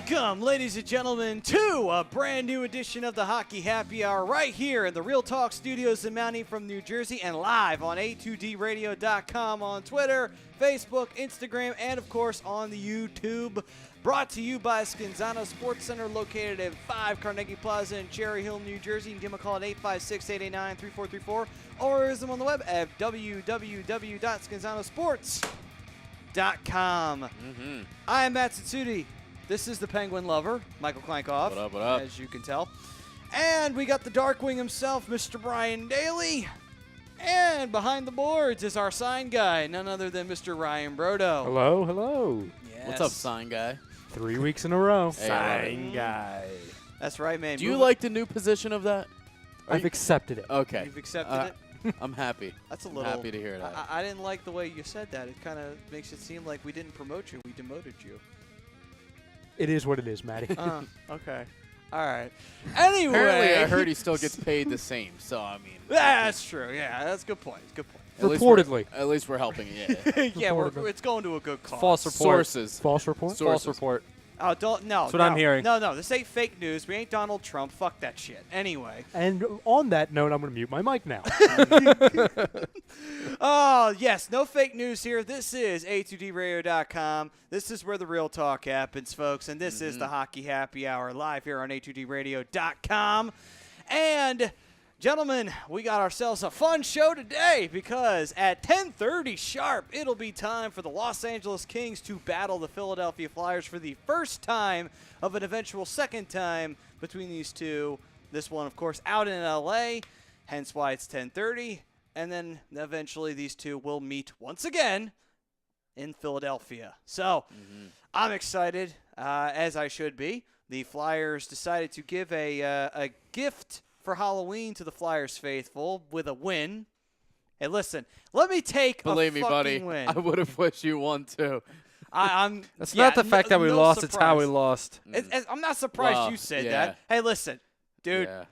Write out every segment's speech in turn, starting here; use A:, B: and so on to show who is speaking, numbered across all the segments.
A: Welcome, ladies and gentlemen, to a brand new edition of the Hockey Happy Hour right here in the Real Talk Studios in Mountie from New Jersey and live on A2DRadio.com on Twitter, Facebook, Instagram, and of course on the YouTube. Brought to you by Scanzano Sports Center located at 5 Carnegie Plaza in Cherry Hill, New Jersey. You can give them a call at 856-889-3434 or visit them on the web at www.scanzanosports.com. I am Matt Tsutsuti. This is the Penguin Lover, Michael Klankoff,
B: What up, what up?
A: as you can tell. And we got the Darkwing himself, Mr. Brian Daly. And behind the boards is our sign guy, none other than Mr. Ryan Brodo.
C: Hello, hello.
A: Yes.
B: What's up, sign guy?
C: 3 weeks in a row.
B: Hey, I love
C: Sign guy.
A: That's right, man.
B: Do you
A: Move
B: like the new position of that?
C: I've accepted it.
A: it.
B: Okay.
A: You've accepted it?
B: I'm happy.
A: That's a
B: I'm
A: little.
B: happy to hear that.
A: I didn't like the way you said that. It kind of makes it seem like we didn't promote you. We demoted you.
C: It is what it is, Matty.
A: Okay. All right. Anyway.
B: Apparently, I heard he still gets paid the same. So I mean,
A: That's true. Yeah, that's a good point. Good point.
C: Reportedly.
B: At least we're helping. Yeah.
A: Yeah,
C: Reportedly.
A: it's going to a good cause.
D: False report.
B: Sources.
C: False report?
B: Sources.
D: False report.
A: Oh, don't no.
D: That's what
A: no,
D: I'm hearing.
A: No, this ain't fake news. We ain't Donald Trump. Fuck that shit. Anyway.
C: And on that note, I'm going to mute my mic now.
A: Oh, yes, no fake news here. This is A2DRadio.com. This is where the real talk happens, folks. And this is the Hockey Happy Hour live here on A2DRadio.com. And, gentlemen, we got ourselves a fun show today because at 10:30 sharp, it'll be time for the Los Angeles Kings to battle the Philadelphia Flyers for the first time of an eventual second time between these two. This one, of course, out in L.A., hence why it's 10:30. And then eventually these two will meet once again in Philadelphia. So I'm excited, as I should be. The Flyers decided to give a gift for Halloween to the Flyers faithful with a win. Hey, listen, let me take
B: Believe
A: a
B: me,
A: fucking
B: buddy.
A: win.
B: I would have wished you won too.
A: I'm.
D: That's
A: yeah,
D: not the fact that we
A: no
D: lost. It's how we
A: surprise.
D: lost.
A: I'm not surprised
B: Well,
A: you said
B: yeah.
A: that. Hey, listen, dude.
B: Yeah.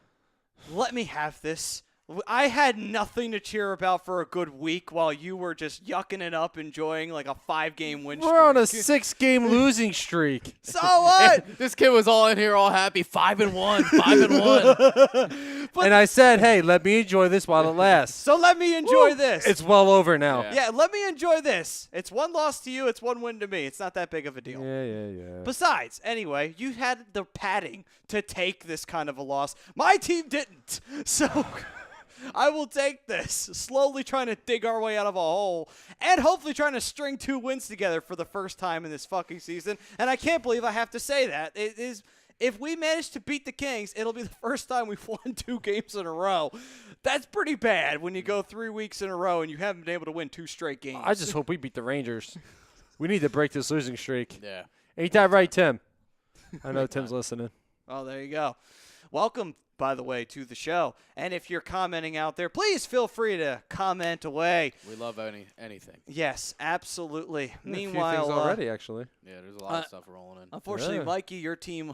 A: Let me have this. I had nothing to cheer about for a good week while you were just yucking it up, enjoying like a 5-game win streak.
D: We're on a 6-game losing streak.
A: So what?
B: This kid was all in here, all happy. 5-1, 5-1.
D: And I said, hey, let me enjoy this while it lasts.
A: So let me enjoy this.
D: It's well over now.
B: Yeah.
A: Yeah, let me enjoy this. It's one loss to you. It's one win to me. It's not that big of a deal.
D: Yeah.
A: Besides, anyway, you had the padding to take this kind of a loss. My team didn't. So I will take this, slowly trying to dig our way out of a hole and hopefully trying to string 2 wins together for the first time in this fucking season. And I can't believe I have to say that. It is, if we manage to beat the Kings, it'll be the first time we've won 2 games in a row. That's pretty bad when you go 3 weeks in a row and you haven't been able to win 2 straight games.
D: I just hope we beat the Rangers. We need to break this losing streak.
B: Yeah.
D: Ain't that right, Tim? I know Tim's listening.
A: Oh, there you go. Welcome, by the way, to the show. And if you're commenting out there, please feel free to comment away.
B: We love anything.
A: Yes, absolutely.
D: A few things
A: Meanwhile,
D: already, actually.
B: Yeah, there's a lot of stuff rolling in.
A: unfortunately,
D: Yeah.
A: Mikey, your team,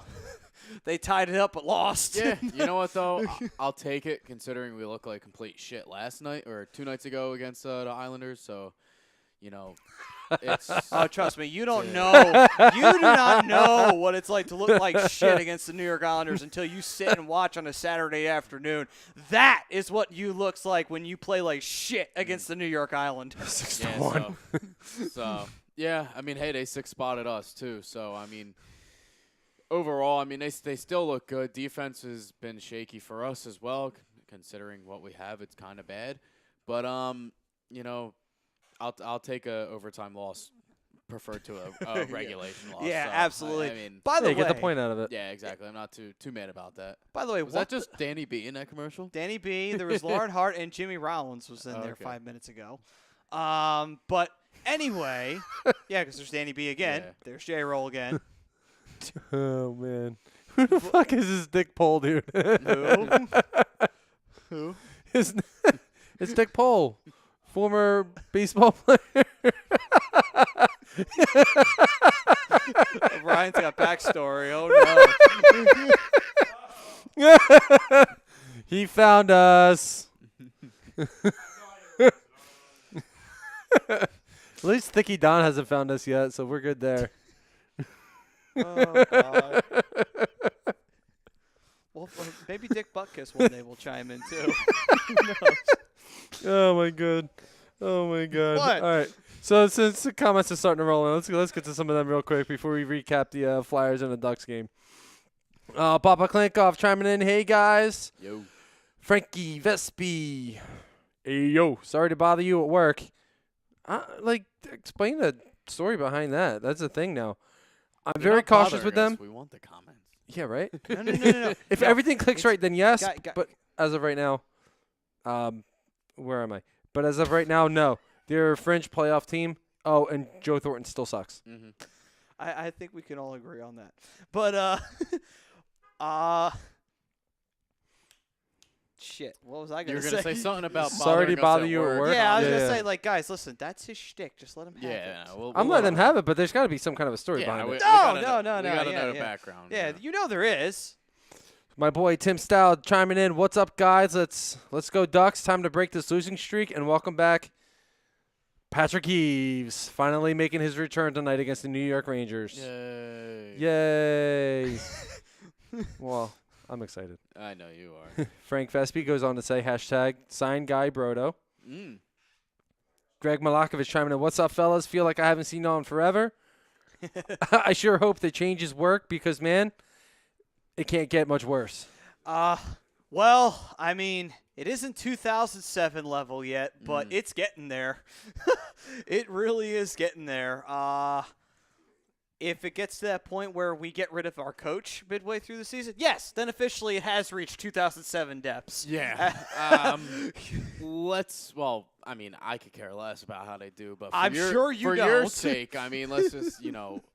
A: they tied it up but lost.
B: Yeah, you know what though? I'll take it considering we looked like complete shit last night or 2 nights ago against the Islanders. So, you know, it's
A: Oh, trust me, you don't know. You do not know what it's like to look like shit against the New York Islanders until you sit and watch on a Saturday afternoon. That is what you looks like when you play like shit against the New York Islanders.
B: yeah, so yeah. I mean, hey, they 6-spotted us too. So I mean, overall, I mean they still look good. Defense has been shaky for us as well, considering what we have. It's kind of bad, but you know. I'll take a overtime loss preferred to a regulation loss.
A: Yeah,
B: So,
A: absolutely.
B: I mean,
A: By the
D: Yeah,
A: way,
D: get the point out of it.
B: yeah, exactly. I'm not too mad about that.
A: By the way,
B: Was
A: what
B: that just Danny B in that commercial?
A: Danny B, there was Lauren Hart, and Jimmy Rollins was in there
B: Okay.
A: 5 minutes ago. But anyway, yeah, because there's Danny B again.
B: Yeah.
A: There's J-Roll again.
D: Oh, man. Who the fuck is this Dick Pole, dude?
A: Who? Who?
D: It's Dick Pole, former baseball player.
A: Ryan's got backstory. Oh, no.
D: He found us. At least Thicky Don hasn't found us yet, so we're good there.
A: Oh, God. Well, maybe Dick Butkus one day will chime in, too. Who knows?
D: Oh my god. Oh my god.
A: What?
D: All right. So since the comments are starting to roll in, let's get to some of them real quick before we recap the Flyers and the Ducks game. Papa Klinkoff chiming in. Hey guys.
B: Yo.
D: Frankie Vespi. Hey yo. Sorry to bother you at work. Explain the story behind that. That's the thing now. I'm
B: You're
D: very
B: not
D: cautious with
B: bothering
D: them.
B: us. We want the comments.
D: Yeah, right.
A: No.
D: If
A: No,
D: everything clicks
A: it's-
D: right, then yes.
A: Guy-
D: But as of right now, where am I? But as of right now, no. They're a fringe playoff team. Oh, and Joe Thornton still sucks.
B: Mm-hmm.
A: I think we can all agree on that. But shit. What was I
B: You
A: gonna
B: were
A: say?
B: gonna say something about
D: Sorry to
B: bothering us
D: bother you at work.
A: Yeah, I was
D: Yeah.
A: gonna say, like, guys, listen, that's his shtick. Just let him have
B: Yeah,
A: it.
D: I'm letting them have it, but there's got to be some kind of a story
B: Yeah,
D: behind
B: we
D: it.
B: gotta
A: No,
B: know-
A: no,
B: We gotta
A: yeah,
B: know the
A: yeah.
B: background.
A: Yeah,
B: you know.
A: you know there is.
D: My boy Tim Stout chiming in. What's up, guys? Let's go Ducks. Time to break this losing streak and welcome back Patrick Eaves, finally making his return tonight against the New York Rangers.
B: Yay.
D: Yay! Well, I'm excited.
B: I know you are.
D: Frank Vespi goes on to say hashtag sign Guy Brodo.
B: Mm.
D: Greg Malakovich chiming in. What's up, fellas? Feel like I haven't seen you in forever. I sure hope the changes work because, man, it can't get much worse.
A: Well, I mean, it isn't 2007 level yet, but it's getting there. It really is getting there. If it gets to that point where we get rid of our coach midway through the season, yes, then officially it has reached 2007 depths.
B: Yeah. Well, I mean, I could care less about how they do, but for
A: I'm sure you
B: for your
A: don't.
B: sake, I mean, let's just,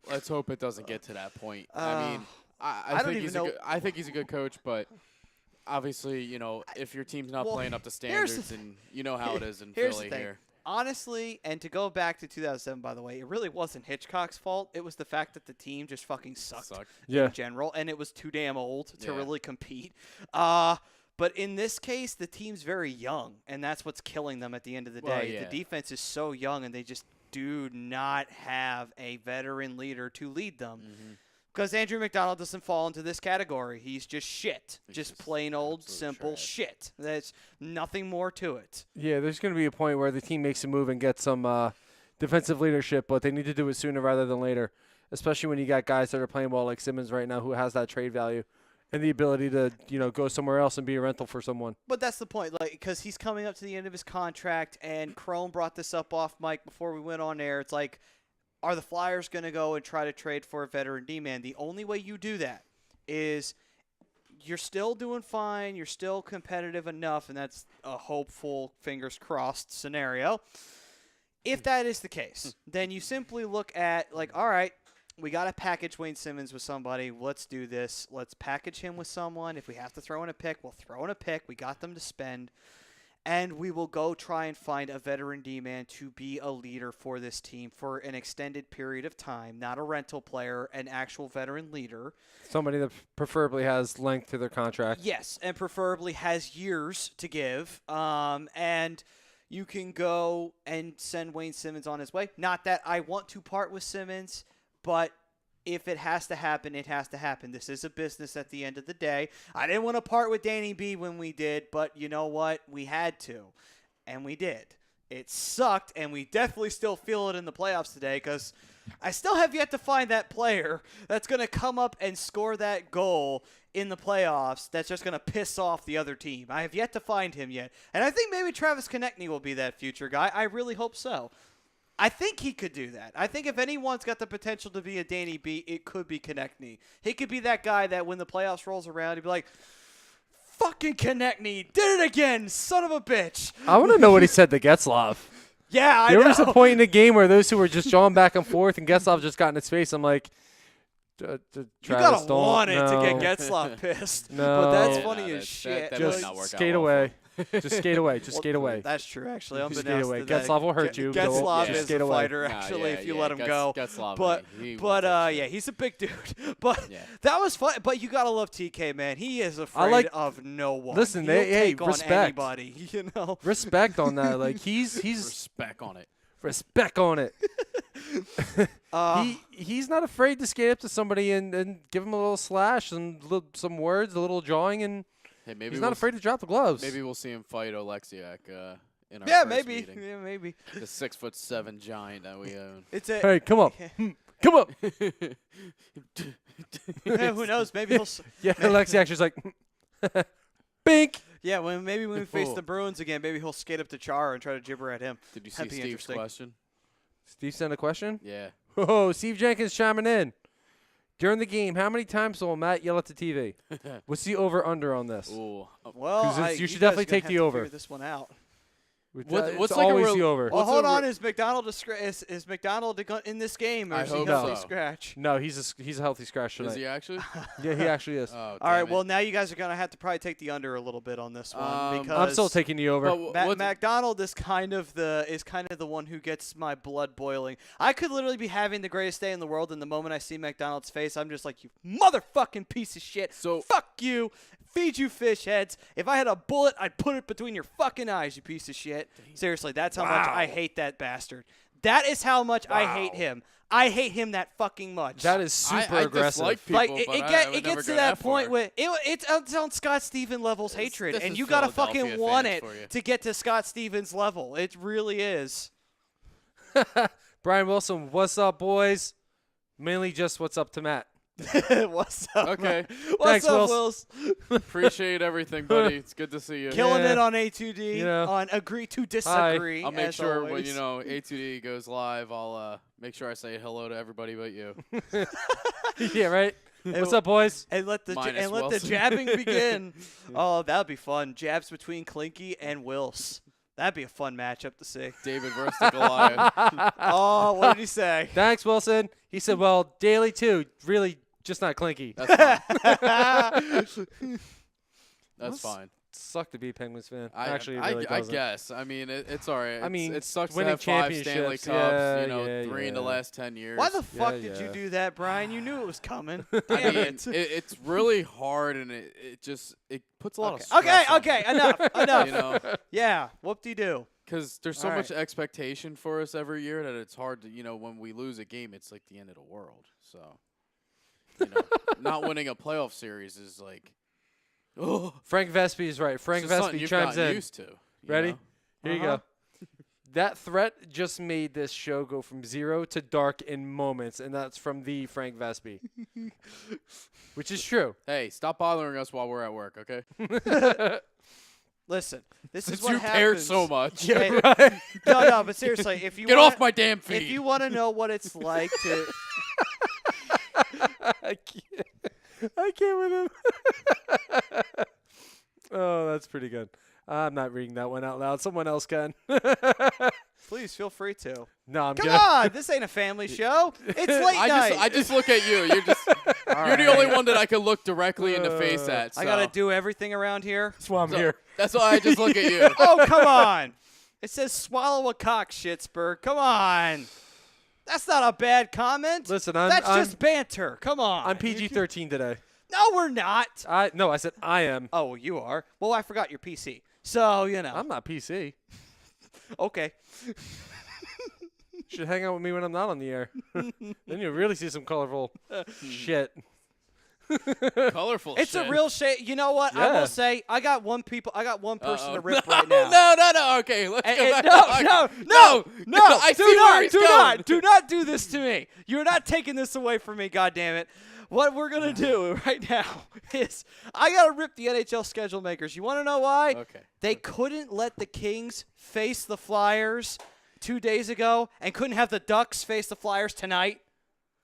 B: let's hope it doesn't get to that point. I mean, I
A: don't
B: think
A: even
B: he's
A: know-
B: I think he's a good coach, but obviously, if your team's not
A: Well,
B: playing up to
A: here's the
B: standards, and you know how it is in
A: Here's
B: Philly
A: the thing.
B: here.
A: Honestly, and to go back to 2007, by the way, it really wasn't Hitchcock's fault. It was the fact that the team just fucking sucked
D: Yeah.
A: in general, and it was too damn old to
B: Yeah.
A: really compete. But in this case, the team's very young, and that's what's killing them at the end of the
B: Well,
A: day.
B: yeah.
A: The defense is so young, and they just do not have a veteran leader to lead them.
B: Mm-hmm.
A: Because Andrew McDonald doesn't fall into this category. He's just shit.
B: He's
A: Just
B: just
A: plain old,
B: absolute
A: simple
B: trash.
A: shit. There's nothing more to it.
D: Yeah, there's going to be a point where the team makes a move and gets some defensive leadership, but they need to do it sooner rather than later, especially when you got guys that are playing well like Simmons right now who has that trade value and the ability to, go somewhere else and be a rental for someone.
A: But that's the point, like, because he's coming up to the end of his contract, and Crone brought this up off mic before we went on air. It's like, are the Flyers going to go and try to trade for a veteran D-man? The only way you do that is you're still doing fine, you're still competitive enough, and that's a hopeful, fingers crossed scenario. If that is the case, then you simply look at, like, all right, we got to package Wayne Simmons with somebody. Let's do this. Let's package him with someone. If we have to throw in a pick, we'll throw in a pick. We got them to spend. And we will go try and find a veteran D-man to be a leader for this team for an extended period of time. Not a rental player, an actual veteran leader.
D: Somebody that preferably has length to their contract.
A: Yes, and preferably has years to give. And you can go and send Wayne Simmons on his way. Not that I want to part with Simmons, but if it has to happen, it has to happen. This is a business at the end of the day. I didn't want to part with Danny B when we did, but you know what? We had to, and we did. It sucked, and we definitely still feel it in the playoffs today because I still have yet to find that player that's going to come up and score that goal in the playoffs that's just going to piss off the other team. I have yet to find him yet. And I think maybe Travis Konechny will be that future guy. I really hope so. I think he could do that. I think if anyone's got the potential to be a Danny B, it could be Konechny. He could be that guy that when the playoffs rolls around, he'd be like, fucking Konechny, did it again, son of a bitch.
D: I want to know what he said to Getzlaf.
A: Yeah, I
D: There
A: know.
D: was a point in the game where those two were just jawing back and forth, and Getzlaf just got in his face. I'm like,
A: You
D: Travis,
A: gotta
D: don't.
A: want it
D: no.
A: to get Getzlaf pissed.
D: No.
A: But that's
D: Yeah,
A: funny as shit.
B: That
D: Just
B: would not work out
D: skate
B: well for
D: away.
B: him.
D: Just skate away. Just
A: Well,
D: skate away.
A: That's true, actually.
D: Just skate
A: Unbeknownst
D: away.
A: to that,
D: Getzlaf will hurt you.
A: Getzlaf
B: Yeah.
A: is
D: Skate
A: a
D: away.
A: fighter,
B: Nah,
A: actually,
B: yeah,
A: if you
B: yeah,
A: let him go.
B: Getzlaf,
A: But
B: he
A: but
B: wants that
A: yeah,
B: shit.
A: he's a big dude. But
B: Yeah.
A: that was fun. But you gotta love TK, man. He is afraid
D: like-
A: of no one.
D: Listen,
A: He'll
D: hey,
A: take on
D: respect.
A: anybody. You know.
D: Respect on that. Like he's
B: respect on it.
D: Respect on it.
A: Uh,
D: He's not afraid to skate up to somebody and give him a little slash and some words, a little jawing, and
B: Hey, maybe
D: he's not afraid to drop the gloves.
B: Maybe we'll see him fight Oleksiak in our
A: yeah,
B: first
A: maybe.
B: meeting.
A: Yeah, maybe.
B: The 6'7" giant that we own.
A: It's a.
D: Hey, come up. Come up.
A: Yeah, who knows? Maybe he'll.
D: Yeah, Alexi actually's like, bink.
A: Yeah, maybe when we face the Bruins again, maybe he'll skate up to Chara and try to gibber at him.
B: Did you see
A: That'd be
B: Steve's
A: interesting.
B: question?
D: Steve sent a question.
B: Yeah.
D: Oh, Steve Jenkins chiming in. During the game, how many times will Matt yell at the TV? What's the over/under on this?
B: Ooh.
A: Well,
D: 'Cause you should
A: guys
D: definitely
A: gonna
D: take
A: have
D: the
A: to
D: over.
A: figure this one out.
B: What's
D: It's
B: like a
D: always
B: real-
D: the over.
A: Well,
B: What's
A: hold
B: a
A: on.
B: re-
A: Is McDonald in this game, or
B: I
A: is he
B: hope
A: healthy
B: so.
A: scratch?
D: No, he's a healthy scratch
B: Is
D: tonight.
B: he actually?
D: Yeah, he actually is.
B: Oh,
A: All right.
B: damn it.
A: Well, now you guys are gonna have to probably take the under a little bit on this one because
D: I'm still taking the over.
B: But
A: McDonald is kind of the one who gets my blood boiling. I could literally be having the greatest day in the world, and the moment I see McDonald's face, I'm just like, you motherfucking piece of shit.
B: So-
A: fuck you. Feed you fish heads. If I had a bullet, I'd put it between your fucking eyes, you piece of shit. Seriously, that's how much I hate that bastard. That is how much I hate him. I hate him that fucking much.
D: That is super
B: I
D: aggressive.
B: dislike people,
A: Like
B: but
A: it
B: would never
A: gets to
B: go
A: that
B: far.
A: point where it's on Scott Stevens levels hatred,
B: this
A: and
B: is
A: you gotta
B: Philadelphia
A: fucking want
B: fans
A: it
B: for you.
A: to get to Scott Stevens level. It really is.
D: Brian Wilson, what's up, boys? Mainly just what's up to Matt.
A: What's up?
B: Okay.
A: What's
D: Thanks,
A: up,
D: Wills.
A: Wills?
B: Appreciate everything, buddy. It's good to see you.
A: Killing
D: Yeah.
A: it on A2D.
D: You know.
A: On agree to disagree.
B: I'll make
A: as
B: sure when
A: always.
B: A2D goes live, I'll make sure I say hello to everybody but you.
D: Yeah, right. What's up, boys?
A: And let the
B: Minus
A: let the
B: Wilson.
A: jabbing begin. Oh, that'd be fun. Jabs between Clinky and Wills. That'd be a fun matchup to see.
B: David versus the Goliath.
A: Oh, what did he say?
D: Thanks, Wilson. He said, well, daily too. Really, just not clinky.
B: That's fine. That's fine.
D: Suck to be a Penguins fan.
B: I,
D: Actually, it
B: I,
D: really
B: I
D: doesn't.
B: guess. I mean, it's all right.
D: I mean,
B: it sucks to
D: winning
B: have 5 Stanley Cups,
D: championships, yeah,
B: 3 in the
D: yeah.
B: last 10 years.
A: Why the fuck
D: Yeah,
A: did you
D: yeah.
A: do that, Brian? You knew it was coming.
B: I
A: Damn
B: mean,
A: it.
B: it's really hard, and it just puts a lot of
A: Okay,
B: stress on
A: okay,
B: you,
A: enough.
B: you know,
A: Yeah, whoop-de-doo.
B: because there's so
A: All
B: much
A: right.
B: expectation for us every year that it's hard to, when we lose a game, it's like the end of the world. So, not winning a playoff series is like, oh,
D: Frank Vespi is right. Frank
B: it's just something
D: Vespi
B: you've
D: chimes
B: gotten
D: in.
B: used to. you
D: Ready?
B: know?
D: Here you go. That threat just made this show go from 0 to dark in moments, and that's from the Frank Vespi. Which is true.
B: Hey, stop bothering us while we're at work, okay?
A: Listen, this is
B: Since
A: what
B: you
A: happens.
B: care so much.
A: Hey, no, but seriously, if you
B: Get
A: wanna,
B: off my damn feet.
A: if you want to know what it's like to,
D: I can't with him. Oh, that's pretty good. I'm not reading that one out loud. Someone else can.
A: please feel free to.
D: No, I'm
A: Come
D: kidding.
A: on, this ain't a family show. It's late night.
B: I just look at you. You're the only one that I can look directly in the face at. So.
A: I gotta do everything around here.
C: That's why I'm
B: So,
C: here.
B: That's why I just look at you.
A: Oh, come on. It says swallow a cock, Schittsburg. Come on. That's not a bad comment.
D: Listen,
A: That's
D: I'm
A: just banter. Come on.
D: I'm PG-13 today.
A: No, we're not.
D: I said I am.
A: Oh, you are. Well, I forgot your PC. So,
D: I'm not PC.
A: Okay.
D: Should hang out with me when I'm not on the air. Then you'll really see some colorful shit.
B: Colorful.
A: It's
B: shit.
A: a real shame. You know what? I
D: Yeah.
A: will say I got one person to rip
B: no,
A: right now.
B: No. Okay, let's go back. to hockey.
A: No,
B: I see where he's going.
A: do not do this to me. You're not taking this away from me, goddammit. What we're going to do right now is I got to rip the NHL schedule makers. You want to know why?
B: Okay.
A: They couldn't let the Kings face the Flyers 2 days ago and couldn't have the Ducks face the Flyers tonight.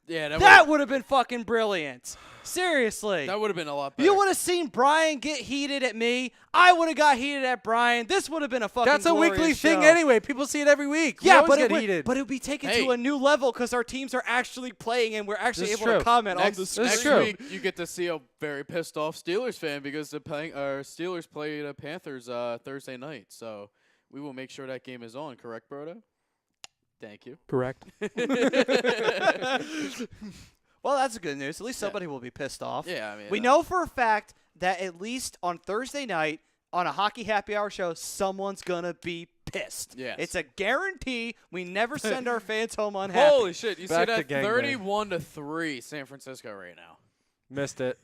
B: Yeah,
A: That would have been fucking brilliant. Seriously.
B: that would have been a lot better.
A: You would have seen Brian get heated at me. I would have got heated at Brian. This would have been a fucking
D: That's a weekly
A: glorious
D: thing
A: show.
D: anyway. People see it every week. We
A: Yeah,
D: always
A: but
D: get
A: it would,
D: heated.
A: but it would be taken
B: Hey.
A: to a new level because our teams are actually playing and we're actually
D: This is
A: able to
D: true.
A: comment on
B: next,
A: the screen.
D: That's
B: next
D: true.
B: week you get to see a very pissed off Steelers fan because the Steelers played the Panthers Thursday night. So we will make sure that game is on. Correct, Brodo? Thank you.
C: Correct.
A: Well, that's good news. At least somebody will be pissed off.
B: Yeah, I mean,
A: We know for a fact that at least on Thursday night on a hockey happy hour show, someone's going to be pissed.
B: Yes.
A: It's a guarantee we never send our fans home unhappy.
B: Holy shit! You
D: Back
B: see
D: to
B: that?
D: gangbang.
B: 31-3, San Francisco right now.
D: Missed it.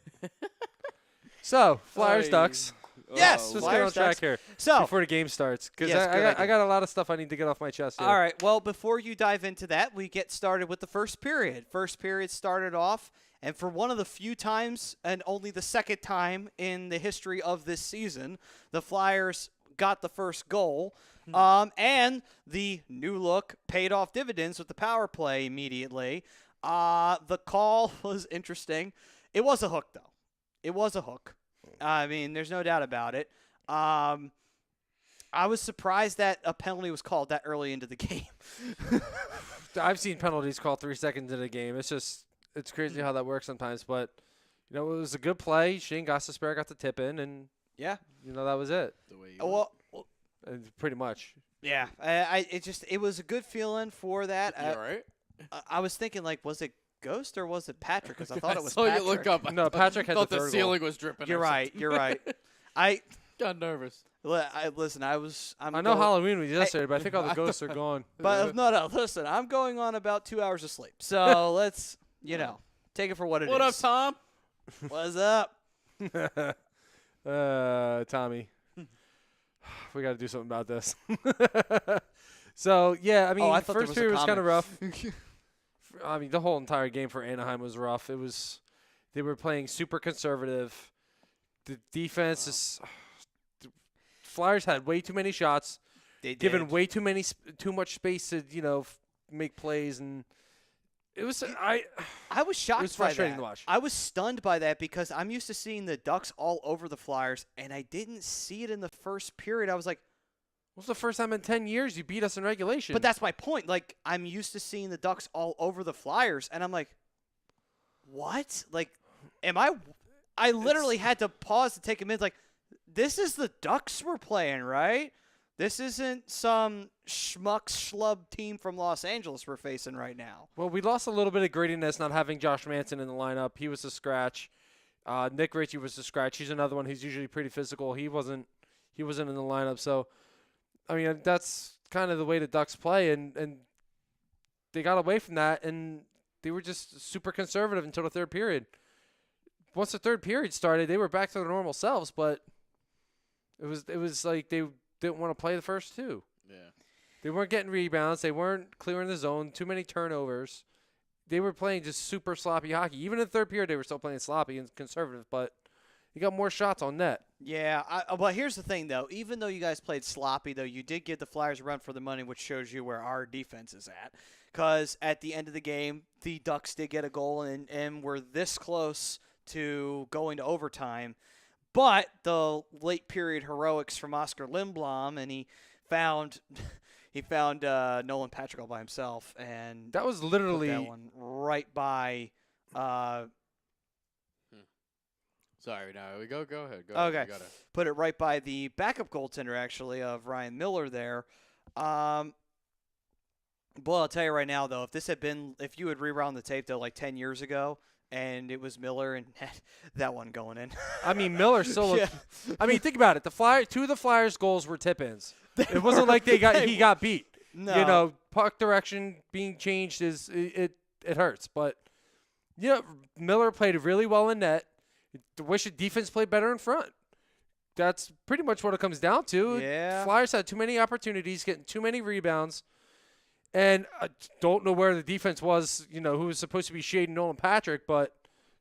D: So, Flyers,
B: Oy.
D: Ducks.
A: Yes,
B: Oh,
D: Let's
A: Flyers,
D: get on track
A: Ducks.
D: here
A: So,
D: before the game starts, because
A: Yes, good
D: I
A: idea.
D: got a lot of stuff I need to get off my chest here.
A: all right. Well, before you dive into that, we get started with the first period. First period started off, and for one of the few times, and only the second time in the history of this season, the Flyers got the first goal. And the new look paid off dividends with the power play immediately. The call was interesting. It was a hook, though. It was a hook. I mean, there's no doubt about it. I was surprised that a penalty was called that early into the game.
D: I've seen penalties called 3 seconds into the game. It's crazy how that works sometimes. But, it was a good play. Shane Gostisbehere got the tip in, and,
A: Yeah.
D: that was it.
B: The way you
A: Well,
D: Pretty much.
A: yeah. It was a good feeling for that.
B: You all right?
A: I was thinking, like, was it Ghost or was it Patrick? Because I thought it was
B: saw
A: Patrick.
B: you look up. I
D: No,
B: thought-
D: Patrick had
B: thought
D: the
B: the
D: third
B: ceiling was dripping.
A: You're
B: or
A: right.
B: something.
A: You're right. I
B: Got nervous.
A: listen. I'm
D: I know
A: going-
D: Halloween was yesterday, but I think all the ghosts are gone.
A: But no. Listen, I'm going on about 2 hours of sleep. So let's, take it for what it is.
B: What up, Tom?
A: What's up?
D: Tommy. We got to do something about this. So, yeah, I mean,
A: I thought there
D: first
A: was a
D: period was kind of
A: comment.
D: rough. I mean, the whole entire game for Anaheim was rough. They were playing super conservative. The defense is the Flyers had way too many shots,
A: They did.
D: given way too much space to, make plays, and it was
A: I was shocked
D: It was
A: by
D: frustrating
A: that.
D: to watch.
A: I was stunned by that because I'm used to seeing the Ducks all over the Flyers, and I didn't see it in the first period. I was like,
D: It was the first time in 10 years you beat us in regulation.
A: but that's my point. Like, I'm used to seeing the Ducks all over the Flyers, and I'm like, what? Like, I literally had to pause to take a minute. Like, this is the Ducks we're playing, right? This isn't some schlub team from Los Angeles we're facing right now.
D: Well, we lost a little bit of grittiness not having Josh Manson in the lineup. He was a scratch. Nick Ritchie was a scratch. He's another one who's usually pretty physical. He wasn't in the lineup. So, I mean, that's kind of the way the Ducks play, and they got away from that, and they were just super conservative until the third period. Once the third period started, they were back to their normal selves, but it was like they didn't want to play the first two.
B: Yeah.
D: They weren't getting rebounds. They weren't clearing the zone. Too many turnovers. They were playing just super sloppy hockey. Even in the third period, they were still playing sloppy and conservative, but they got more shots on net.
A: Yeah, well, here's the thing, though. Even though you guys played sloppy, though, you did give the Flyers a run for the money, which shows you where our defense is at. Because at the end of the game, the Ducks did get a goal and were this close to going to overtime. But the late period heroics from Oscar Lindblom, and he found Nolan Patrick all by himself, and
D: That was
A: put
D: literally
A: that one right by.
B: Sorry, no, we go ahead. Go
A: Okay.
B: ahead. You gotta-
A: Put it right by the backup goaltender, actually, of Ryan Miller there. Well, I'll tell you right now, though, if you had rewound the tape, though, like 10 years ago, and it was Miller and had that one going in.
D: I mean, Miller still looked. I mean, think about it. Two of the Flyers' goals were tip-ins. It wasn't like he got beat.
A: No.
D: Puck direction being changed it hurts. But Miller played really well in net. Wish the defense played better in front. That's pretty much what it comes down to.
A: Yeah.
D: Flyers had too many opportunities, getting too many rebounds. And I don't know where the defense was, who was supposed to be shading Nolan Patrick, but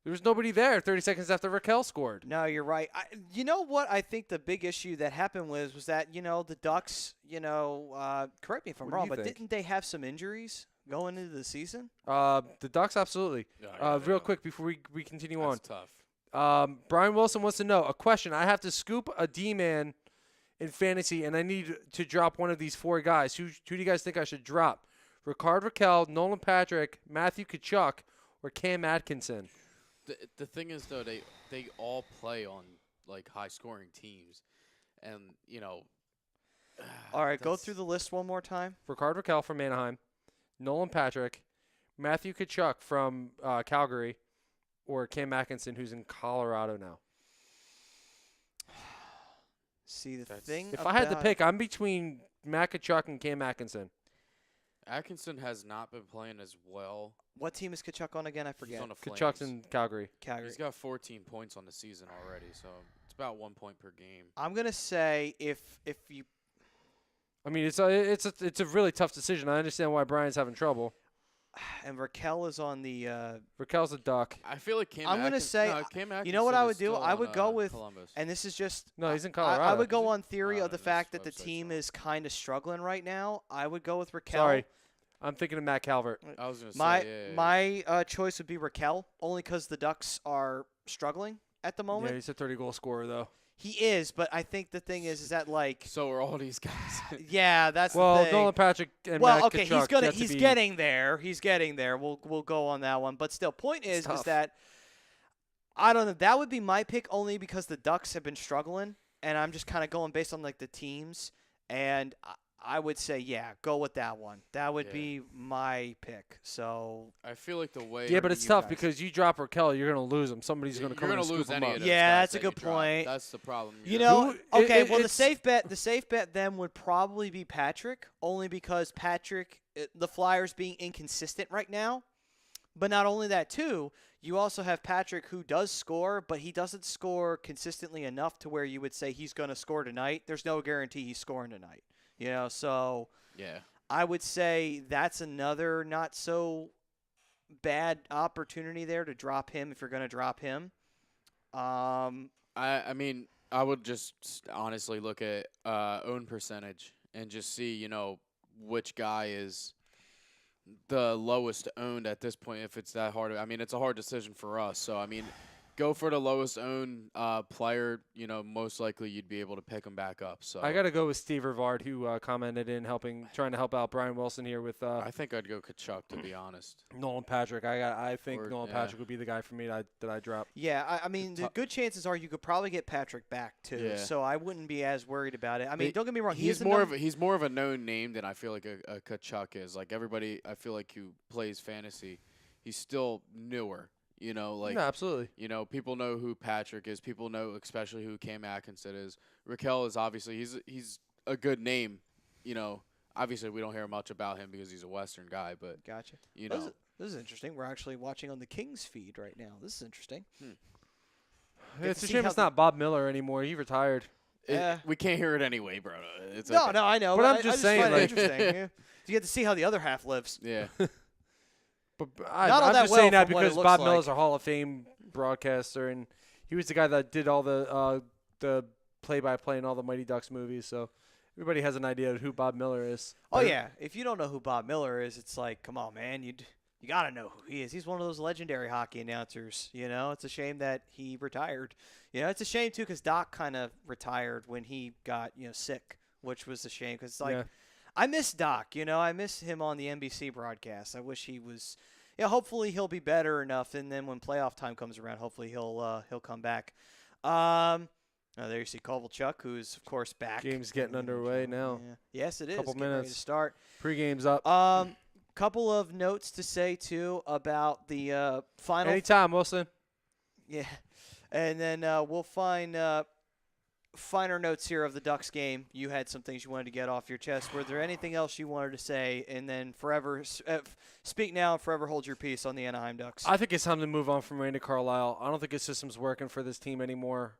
D: there was nobody there 30 seconds after Raquel scored.
A: No, you're right. You know what I think the big issue that happened was that, the Ducks, correct me if I'm
D: What do
A: wrong,
D: you
A: but
D: think?
A: didn't they have some injuries going into the season?
D: The Ducks, absolutely.
B: Yeah,
D: Real quick before we continue on.
B: That's tough.
D: Brian Wilson wants to know a question. I have to scoop a D-man in fantasy, and I need to drop one of these four guys. Who do you guys think I should drop? Ricard Raquel, Nolan Patrick, Matthew Tkachuk, or Cam Atkinson?
B: The thing is, though, they all play on like high scoring teams, and
A: All right, go through the list one more time.
D: Ricard Raquel from Anaheim, Nolan Patrick, Matthew Tkachuk from Calgary, or Cam Atkinson, who's in Colorado now.
A: See, the thing
D: If I had to
A: about-
D: pick, I'm between Matt Kachuk and Cam Atkinson.
B: Atkinson has not been playing as well.
A: What team is Kachuk on again? I forget.
B: He's on the Flames.
D: Kachuk's in Calgary.
A: Calgary.
B: He's got 14 points on the season already, so it's about 1 point per game.
A: I'm gonna say if you
D: I mean, it's a really tough decision. I understand why Brian's having trouble.
A: and Raquel is on the.
D: Raquel's a duck.
B: I feel like Cam.
A: I'm gonna say,
B: Cam
A: you know what I
B: Atkinson
A: would
B: is
A: do?
B: still
A: I would
B: on,
A: go with,
B: Columbus.
A: and this is just.
D: No, he's in
A: I
D: Colorado.
A: would go
B: Is he?
A: on theory of the
B: This
A: fact that the
B: website's
A: team
B: wrong.
A: is kind of struggling right now. I would go with Raquel.
D: Sorry, I'm thinking of Matt Calvert.
B: I was gonna
A: My
B: say yeah.
A: my choice would be Raquel, only because the Ducks are struggling at the
D: Yeah,
A: moment.
D: he's a 30-goal scorer though.
A: He is, but I think the thing is that like,
B: So are all these guys.
A: yeah, that's the
D: Well,
A: thing.
D: Nolan Patrick and
A: Well,
D: Matt
A: okay,
D: Kachuk
A: he's getting there. He's getting there. We'll go on that one. But still, point is
D: tough.
A: that I don't know. That would be my pick only because the Ducks have been struggling, and I'm just kind of going based on like the teams, and I would say go with that one. That would
B: Yeah.
A: be my pick. So
B: I feel like the way.
D: Yeah, but it's
A: you
D: tough
A: guys.
D: because you drop Raquel, you're gonna lose him. Somebody's
B: you're
D: gonna come
B: gonna
D: in and
B: lose
D: scoop him
B: any
D: up.
B: of those
A: Yeah,
B: guys
A: that's a
B: that you
A: good
B: drop.
A: point.
B: That's the problem.
A: you
B: You're gonna-
A: know,
D: Who-
A: okay.
D: it-
A: Well, the
D: it's-
A: safe bet then would probably be Patrick, only because Patrick, the Flyers being inconsistent right now. But not only that, too, you also have Patrick who does score, but he doesn't score consistently enough to where you would say he's going to score tonight. There's no guarantee he's scoring tonight. So
B: yeah.
A: I would say that's another not so bad opportunity there to drop him if you're going to drop him.
B: I mean, I would just honestly look at own percentage and just see, which guy is the lowest owned at this point. If it's that hard, I mean, it's a hard decision for us. So I mean, go for the lowest owned player. Most likely you'd be able to pick him back up. So
D: I gotta go with Steve Rivard, who commented in trying to help out Brian Wilson here with
B: I think I'd go Kachuk, to be honest.
D: Nolan Patrick. I think
B: Or-
D: Nolan
B: yeah.
D: Patrick would be the guy for me that I drop.
A: Yeah, I mean, the good chances are you could probably get Patrick back, too.
B: Yeah.
A: So I wouldn't be as worried about it. I mean, don't get me wrong.
B: He's more of a known name than I feel like a Kachuk is. Like everybody, I feel like who plays fantasy, he's still newer.
D: No, absolutely.
B: People know who Patrick is. People know especially who Cam Atkinson is. Raquel is obviously he's a good name. Obviously we don't hear much about him because he's a Western guy, but
A: Gotcha.
B: you
A: This
B: know,
A: is, this is interesting. We're actually watching on the Kings feed right now. This is interesting. Get
D: It's
A: to
D: a
A: see
D: shame
A: how
D: it's not Bob Miller anymore. He retired.
A: Yeah.
B: we can't hear it anyway, bro. It's
A: No,
B: okay.
A: no, I know.
D: But I'm
A: I
D: just
A: find
D: saying,
A: it
D: like-
A: interesting. Yeah. You get to see how the other half lives.
B: Yeah.
D: But
A: Not all
D: I'm
A: that
D: just
A: well
D: saying that
A: from what it
D: because
A: looks
D: Bob
A: like.
D: Miller's a Hall of Fame broadcaster, and he was the guy that did all the play-by-play in all the Mighty Ducks movies. So everybody has an idea of who Bob Miller is.
A: Oh yeah, if you don't know who Bob Miller is, it's like, come on, man, you got to know who he is. He's one of those legendary hockey announcers. It's a shame that he retired. It's a shame too because Doc kind of retired when he got sick, which was a shame because like
D: Yeah.
A: I miss Doc. I miss him on the NBC broadcast. I wish he was. Yeah, hopefully he'll be better enough, and then when playoff time comes around, hopefully he'll come back. There you see Kovalchuk, who's of course back.
D: Game's getting underway now.
A: Yeah. Yes, it is.
D: Couple
A: Getting ready to
D: minutes.
A: start.
D: Pre-game's up.
A: Couple of notes to say too about the final.
D: Anytime, Wilson.
A: Yeah, and then we'll find finer notes here of the Ducks game. You had some things you wanted to get off your chest. Were there anything else you wanted to say? And then forever speak now and forever hold your peace on the Anaheim Ducks.
D: I think it's time to move on from Randy Carlisle. I don't think his system's working for this team anymore.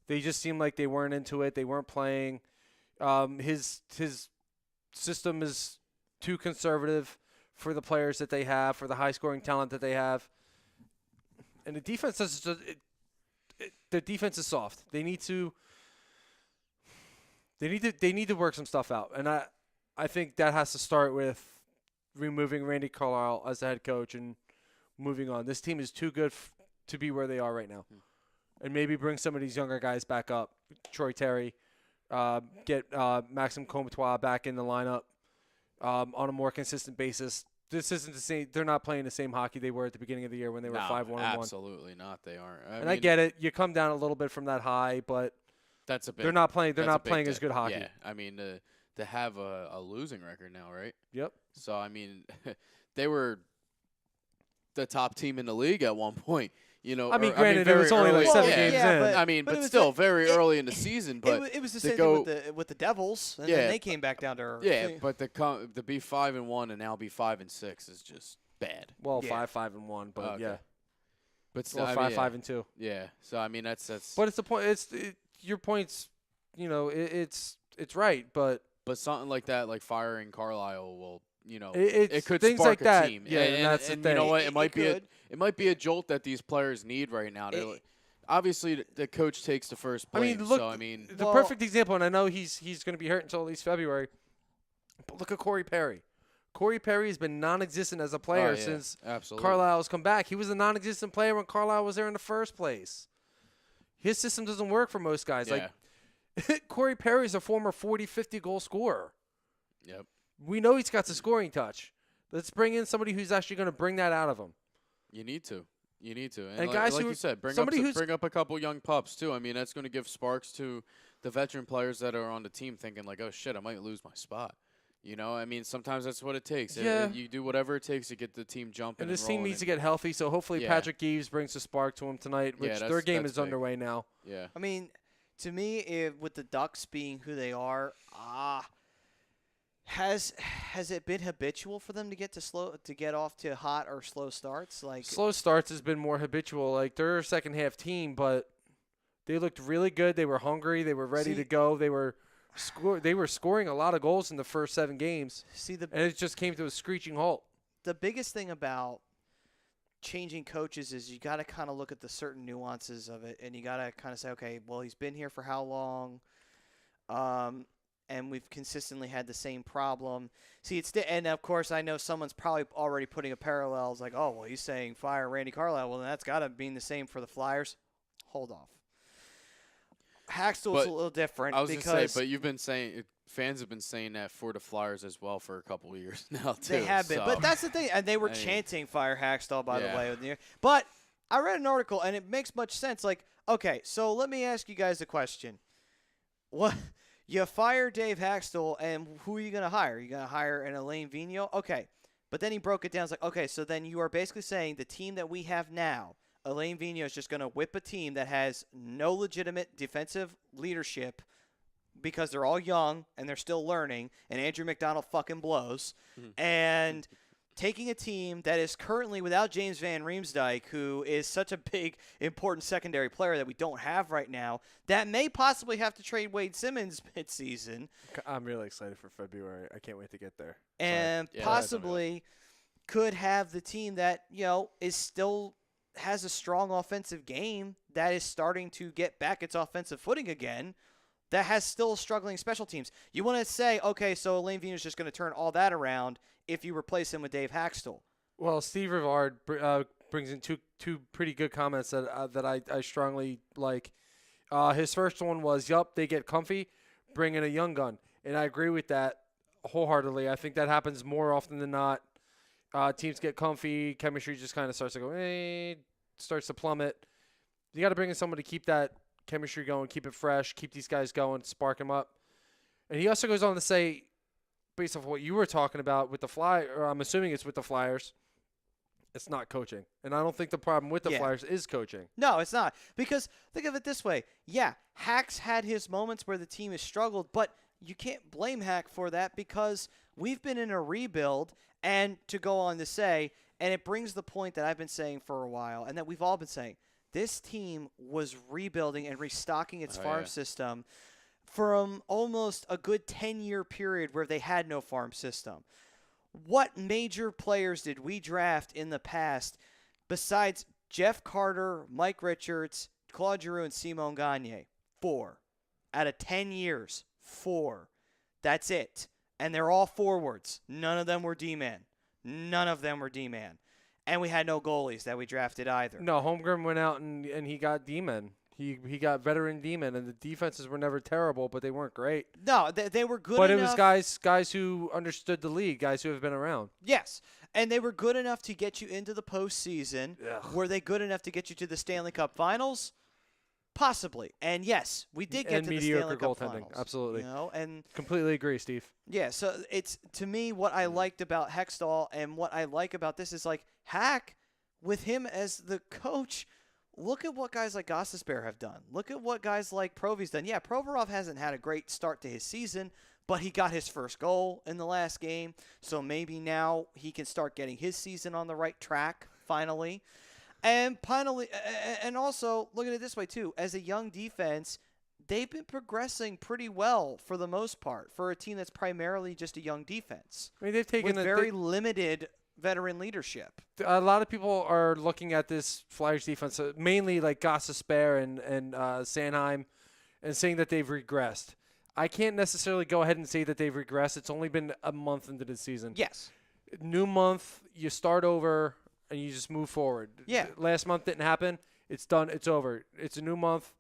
D: They just seemed like they weren't into it. They weren't playing. His system is too conservative for the players that they have, for the high-scoring talent that they have. And the defense the defense is soft. They need to work some stuff out. And I think that has to start with removing Randy Carlisle as the head coach and moving on. This team is too good to be where they are right now. And maybe bring some of these younger guys back up. Troy Terry, get Maxime Comtois back in the lineup on a more consistent basis. This isn't the same. They're not playing the same hockey they were at the beginning of the year when they were 5-1-1.
B: Absolutely not. They aren't.
D: I get it. You come down a little bit from that high, but
B: That's a big.
D: they're not playing. They're
B: that's a
D: not
B: big
D: playing as
B: dip.
D: good hockey.
B: Yeah, I mean to have a losing record now, right?
D: Yep.
B: So I mean, they were the top team in the league at one point. You know,
D: I mean,
B: or-
D: granted, it
B: very
D: was only like
B: early-
D: 7
B: yeah,
D: games
A: yeah,
D: in.
A: but-
B: I mean,
A: but it
B: but
A: was
B: still,
A: a-
B: very
A: it-
B: early in the season. But
A: it was the
B: to
A: same
B: go-
A: thing with the Devils, and
B: Yeah.
A: then they came back down to earth.
B: yeah, but to be 5-1 and now be 5-6 is just bad.
D: Well,
A: Yeah.
D: 5-5-1, but
B: Okay.
D: yeah.
B: But still,
D: Or
B: I
D: 5-5-2.
B: Yeah. So I mean, that's.
D: But it's the point. Your point's, it's right, but
B: But something like that, like firing Carlisle, will
D: it's
B: it could
D: things
B: spark
D: like
B: a
D: that.
B: team.
D: Yeah, and that's the
B: you know
D: thing.
B: what?
A: It
B: It might be
A: could.
B: it might be a jolt that these players need right now. Obviously, the coach takes the first
D: I
B: blame.
D: mean, look,
B: so I mean,
D: the
A: Well-
D: perfect example, and I know he's going to be hurt until at least February. But look at Corey Perry. Corey Perry has been non-existent as a player
B: oh, yeah,
D: since
B: absolutely.
D: Carlisle's come back. He was a non-existent player when Carlisle was there in the first place. His system doesn't work for most guys.
B: Yeah.
D: Like Corey Perry is a former 40, 50 goal scorer.
B: Yep.
D: We know he's got the scoring touch. Let's bring in somebody who's actually going to bring that out of him.
B: You need to. And
D: And
B: like,
D: guys
B: like
D: who-
B: you said,
D: somebody who's-
B: bring up a couple young pups too. I mean, that's going to give sparks to the veteran players that are on the team, thinking like, "Oh shit, I might lose my spot." I mean, sometimes that's what it takes.
D: Yeah.
B: You do whatever it takes to get the team jumping.
D: And this team
B: rolling
D: needs to get healthy, so hopefully
B: Yeah.
D: Patrick Geeves brings a spark to him tonight, which
B: Yeah,
D: their game
B: that's
D: is
B: big.
D: underway now.
B: Yeah.
A: I mean, to me, with the Ducks being who they are, has it been habitual for them to get off to hot or slow starts? Like,
D: Slow starts has been more habitual. Like they're a second half team, but they looked really good. They were hungry. They were ready
A: See-
D: to go. They were scoring a lot of goals in the first 7 games,
A: see
D: and it just came to a screeching halt.
A: the biggest thing about changing coaches is you got to kind of look at the certain nuances of it, and you got to kind of say, okay, well, he's been here for how long, and we've consistently had the same problem. See, and of course, I know someone's probably already putting a parallel. It's like, oh, well, he's saying fire Randy Carlisle. Well, then that's got to mean the same for the Flyers. Hold off. Hackstall's
B: But
A: a little different
B: I was
A: because
B: gonna say, but you've been saying fans have been saying that for the Flyers as well for a couple of years now too.
A: they have been.
B: so-
A: But that's the thing. And they were
B: I mean-
A: chanting fire Hackstall, by the
B: Yeah.
A: way. But I read an article, and it makes much sense. Like, okay, so let me ask you guys a question. What? You fire Dave Hackstall, and who are you going to hire? You going to hire an Alain Vigneault? Okay. But then he broke it down. It's like, okay, so then you are basically saying the team that we have now, Alain Vigneault is just going to whip a team that has no legitimate defensive leadership because they're all young and they're still learning, and Andrew McDonald fucking blows. And taking a team that is currently without James Van Riemsdyk, who is such a big, important secondary player that we don't have right now, that may possibly have to trade Wade Simmons midseason,
D: I'm really excited for February. I can't wait to get there.
A: and
B: Yeah,
A: possibly could have the team that, is still has a strong offensive game that is starting to get back its offensive footing again, that has still struggling special teams. You want to say, okay, so Alain Vigneault is just going to turn all that around if you replace him with Dave Hackstall.
D: Well, Steve Rivard brings in two pretty good comments that I strongly like. His first one was, "Yup, they get comfy, bring in a young gun," and I agree with that wholeheartedly. I think that happens more often than not. Teams get comfy, chemistry just kind of starts to go, starts to plummet. You got to bring in someone to keep that chemistry going, keep it fresh, keep these guys going, spark them up. And he also goes on to say, based off what you were talking about with the or I'm assuming it's with the Flyers, it's not coaching. And I don't think the problem with the
A: Yeah.
D: Flyers is coaching.
A: No, it's not. Because think of it this way. Yeah, Hack's had his moments where the team has struggled, but you can't blame Hack for that because we've been in a rebuild. And to go on to say, and it brings the point that I've been saying for a while and that we've all been saying, this team was rebuilding and restocking its farm
B: yeah.
A: system from almost a good 10-year period where they had no farm system. What major players did we draft in the past besides Jeff Carter, Mike Richards, Claude Giroux, and Simon Gagne? 4. Out of 10 years, 4. That's it. And they're all forwards. None of them were D-men. And we had no goalies that we drafted either.
D: No, Holmgren went out and he got D-men. He got veteran D-men, and the defenses were never terrible, but they weren't great.
A: No, they were good
D: But
A: enough.
D: it was guys who understood the league, guys who have been around.
A: Yes. And they were good enough to get you into the postseason.
D: Ugh.
A: Were they good enough to get you to the Stanley Cup Finals? Possibly. And yes, we did get
D: And
A: to the
D: mediocre
A: Stanley Cup
D: goaltending.
A: Finals.
D: Absolutely.
A: And
D: Completely agree, Steve.
A: yeah, so it's to me what I liked about Hextall and what I like about this is like Hack with him as the coach look at what guys like Gostisbehere have done. Look at what guys like Provy's done. Yeah, Provorov hasn't had a great start to his season, but he got his first goal in the last game. So maybe now he can start getting his season on the right track finally. And finally, and also look at it this way too. As a young defense, they've been progressing pretty well for the most part for a team that's primarily just a young defense.
D: I mean, they've taken
A: with very limited veteran leadership.
D: A lot of people are looking at this Flyers defense, mainly like Gostisbehere and Sanheim, and saying that they've regressed. I can't necessarily go ahead and say that they've regressed. It's only been a month into the season.
A: Yes.
D: New month, you start over, and you just move forward.
A: Yeah.
D: Last month didn't happen. It's done. It's over. It's a new month.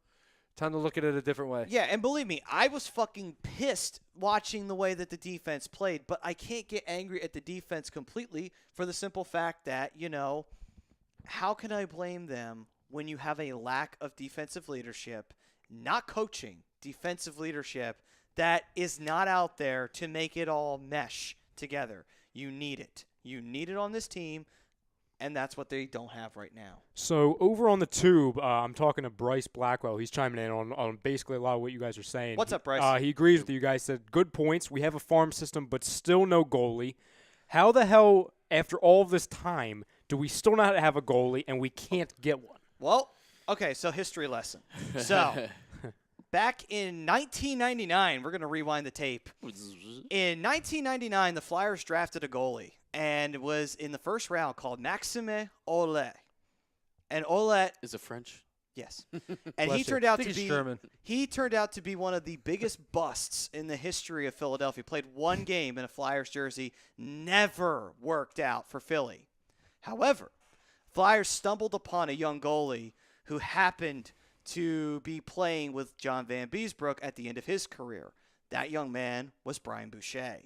D: Time to look at it a different way.
A: Yeah, and believe me, I was fucking pissed watching the way that the defense played, but I can't get angry at the defense completely for the simple fact that, how can I blame them when you have a lack of defensive leadership, not coaching, defensive leadership that is not out there to make it all mesh together? You need it. You need it on this team. And that's what they don't have right now.
C: So over on the tube, I'm talking to Bryce Blackwell. He's chiming in on basically a lot of what you guys are saying.
A: What's up, Bryce?
C: He agrees with you guys. Said good points. We have a farm system, but still no goalie. How the hell, after all of this time, do we still not have a goalie and we can't get one?
A: Well, okay, so history lesson. So back in 1999, we're going to rewind the tape. In 1999, the Flyers drafted a goalie. And it was in the first round called Maxime Ouellet. And Ouellet
B: Is it French?
A: yes. And
D: Bless
A: he
D: you.
A: turned out
D: I think
A: to
D: he's
A: be
D: German.
A: he turned out to be one of the biggest busts in the history of Philadelphia. Played one game in a Flyers jersey, never worked out for Philly. However, Flyers stumbled upon a young goalie who happened to be playing with John Van Beesbrook at the end of his career. That young man was Brian Boucher.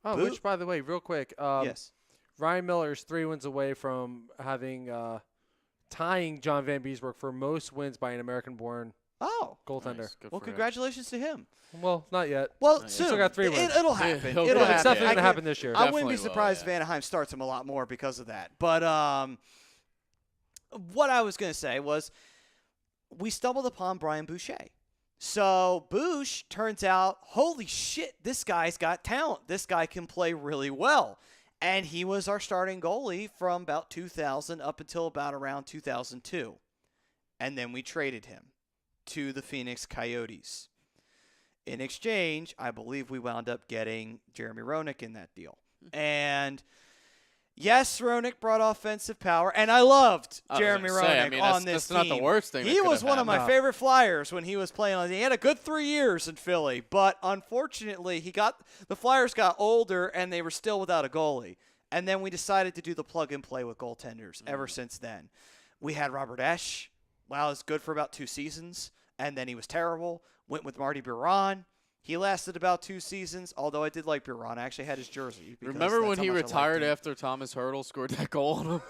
D: Oh,
A: Boo-
D: which, by the way, real quick,
A: Yes.
D: Ryan Miller is 3 wins away from having tying John Van Beesbrook for most wins by an American-born
A: Oh,
D: goaltender.
B: Nice. Good
A: well,
B: for him.
A: congratulations to him.
D: Well, not yet.
A: Well,
B: yet.
A: soon.
D: Still got 3 wins.
A: It'll
B: Yeah,
A: happen.
B: he'll
A: It'll
B: get it.
A: happen.
D: It's definitely
A: I
D: going to
A: could-
D: happen this year.
A: I wouldn't be
B: Definitely will,
A: surprised
B: yeah.
A: if Vanaheim starts him a lot more because of that. But what I was going to say was we stumbled upon Brian Boucher. So Bouch turns out, holy shit, this guy's got talent. This guy can play really well. And he was our starting goalie from about 2000 up until about around 2002. And then we traded him to the Phoenix Coyotes. In exchange, I believe we wound up getting Jeremy Roenick in that deal. And yes, Roenick brought offensive power, and I loved
B: I was
A: Jeremy
B: gonna say,
A: Roenick
B: I mean,
A: on
B: that's
A: this
B: not
A: team.
B: the worst thing that
A: He
B: could
A: was
B: have
A: one of my
B: happened.
A: favorite Flyers when he was playing on. He had a good 3 years in Philly, but unfortunately, the Flyers got older, and they were still without a goalie. And then we decided to do the plug and play with goaltenders. Ever since then, we had Robert Esch. Wow, it was good for about 2 seasons, and then he was terrible. Went with Marty Biron. He lasted about 2 seasons, although I did like Biron. I actually had his jersey. because
B: Remember
A: that's
B: when
A: how
B: he
A: much I liked
B: retired
A: him.
B: after Thomas Hurdle scored that goal on him?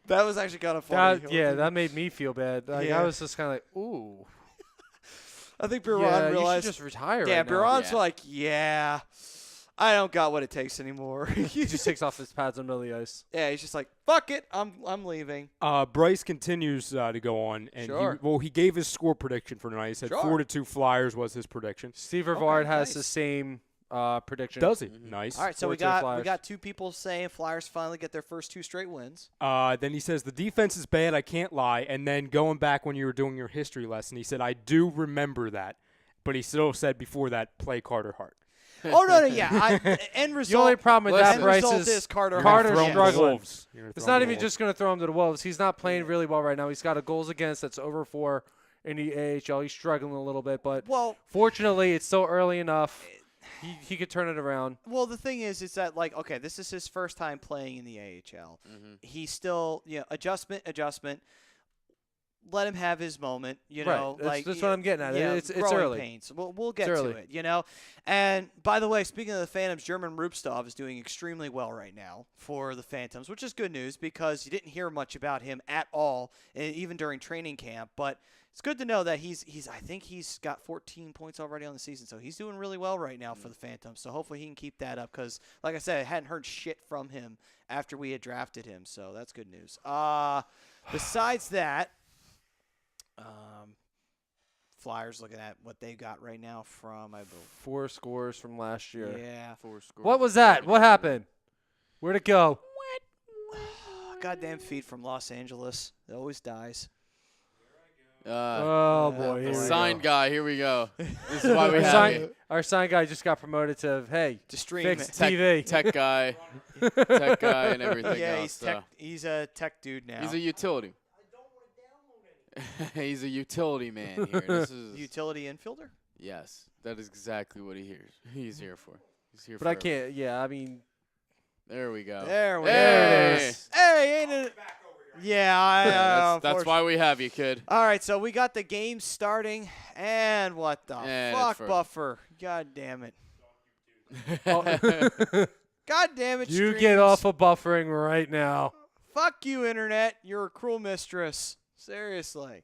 A: That was actually kind of funny.
D: That made me feel bad. Like,
A: Yeah.
D: I was just kind of like, ooh.
A: I think Biron
D: Yeah, you
A: realized.
D: should just retire
A: Yeah,
D: right now.
A: Biron's
B: Yeah.
A: like, yeah, I don't got what it takes anymore.
D: He just takes off his pads on the middle of the ice.
A: Yeah, he's just like, fuck it, I'm leaving.
C: Bryce continues to go on, and
A: Sure.
C: he gave his score prediction for tonight. He said
A: Sure.
C: 4-2 Flyers was his prediction.
D: Steve Rivard has
A: nice.
D: the same prediction.
C: Does he? Nice.
A: All right, so we
D: 4-2
A: got
D: Flyers.
A: 2 people saying Flyers finally get their first 2 straight wins.
C: Then he says the defense is bad. I can't lie. And then going back when you were doing your history lesson, he said I do remember that, but he still said before that play Carter Hart.
A: Oh no, yeah. End result.
D: The only problem with that,
B: Listen,
D: Bryce,
A: result
D: is
A: is Carter
D: Carter's
A: Hart.
D: struggling.
C: Wolves. You're gonna
D: It's
C: throw
D: not
C: him to
D: even
C: the
D: just going to throw him to the Wolves. He's not playing really well right now. He's got a goals against that's over 4 in the AHL. He's struggling a little bit, but
A: Well,
D: fortunately, it's still early enough. He could turn it around.
A: well, the thing is that like, okay, this is his first time playing in the AHL. He's still, adjustment. Let him have his moment,
D: Right.
A: know.
D: That's what I'm getting at. It's
A: growing
D: early.
A: pains. We'll get
D: It's
A: to
D: early.
A: it, And by the way, speaking of the Phantoms, German Rupstov is doing extremely well right now for the Phantoms, which is good news because you didn't hear much about him at all, even during training camp. But it's good to know that he's I think he's got 14 points already on the season, so he's doing really well right now for the Phantoms. So hopefully he can keep that up because, like I said, I hadn't heard shit from him after we had drafted him, so that's good news. Besides that, Flyers looking at what they got right now from, I believe.
D: 4 scores from last year.
A: Yeah.
B: 4 scores.
D: What was that? What happened? Where'd it go?
A: Goddamn feed from Los Angeles. It always dies.
D: Oh, boy.
A: boy.
D: Here we
B: Sign
D: go.
B: guy, here we go. This is why we
D: Our
B: have
D: sign,
B: you.
D: our sign guy just got promoted to, hey,
A: To stream
D: fix
A: it.
D: TV.
B: Tech guy, and everything
A: Yeah,
B: else.
A: he's a tech dude now.
B: He's a utility. He's a utility man here. This is
A: utility infielder.
B: yes, that is exactly what he's here for. He's here
D: But
B: for.
D: I can't. Yeah, I mean,
B: There we go.
A: There we
B: Hey!
A: go.
D: it is.
A: Hey, ain't it? Yeah,
B: That's why we have you, kid.
A: All right, so we got the game starting, and what the
B: And
A: fuck,
B: it's for-
A: Buffer? God damn it!
D: Oh.
A: God damn it!
D: you get
A: streams.
D: off of buffering right now.
A: Fuck you, internet. You're a cruel mistress. Seriously.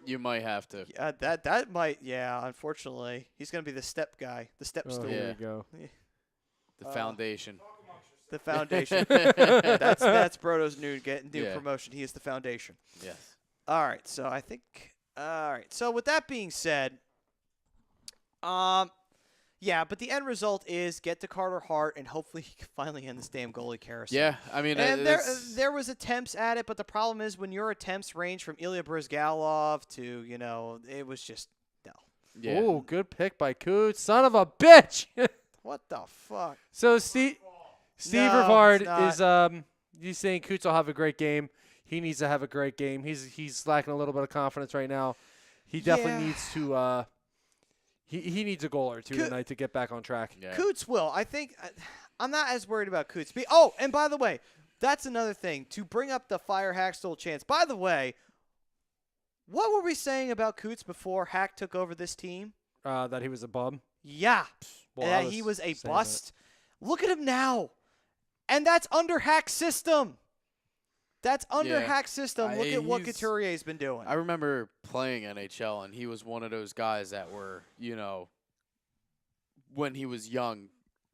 B: You might have to.
A: That might. Yeah, unfortunately, he's gonna be the step guy, the step
D: Oh,
A: stool,
D: here
B: Yeah.
D: we go.
B: The foundation.
A: the foundation. that's Brodo's new
B: Yeah.
A: promotion. He is the foundation.
B: Yes.
A: All right, so I think. All right, so with that being said, yeah, but the end result is get to Carter Hart, and hopefully he can finally end this damn goalie carousel.
B: Yeah, I mean,
A: And
B: it's-
A: there was attempts at it, but the problem is when your attempts range from Ilya Brizgalov to, it was just no.
B: yeah.
D: Oh, good pick by Coots. Son of a bitch.
A: What the fuck?
D: So Steve
A: No,
D: Rivard
A: it's not.
D: is he's saying Coots will have a great game. He needs to have a great game. He's lacking a little bit of confidence right now. He definitely
A: Yeah.
D: needs to he needs a goal or two tonight to get back on track.
B: Yeah.
A: Coots will. I think I'm not as worried about Coots. Oh, and by the way, that's another thing to bring up the Fire Hackstall chance. By the way, what were we saying about Coots before Hack took over this team?
D: That he was a bum.
A: Yeah,
D: Well,
A: and
D: I
A: that he was a
D: saying that.
A: bust. Look at him now, and that's under Hack's system. That's under
B: Yeah.
A: Hack's system. Look at what
B: He's-
A: Couturier's been doing.
B: I remember playing NHL, and he was one of those guys that were, when he was young,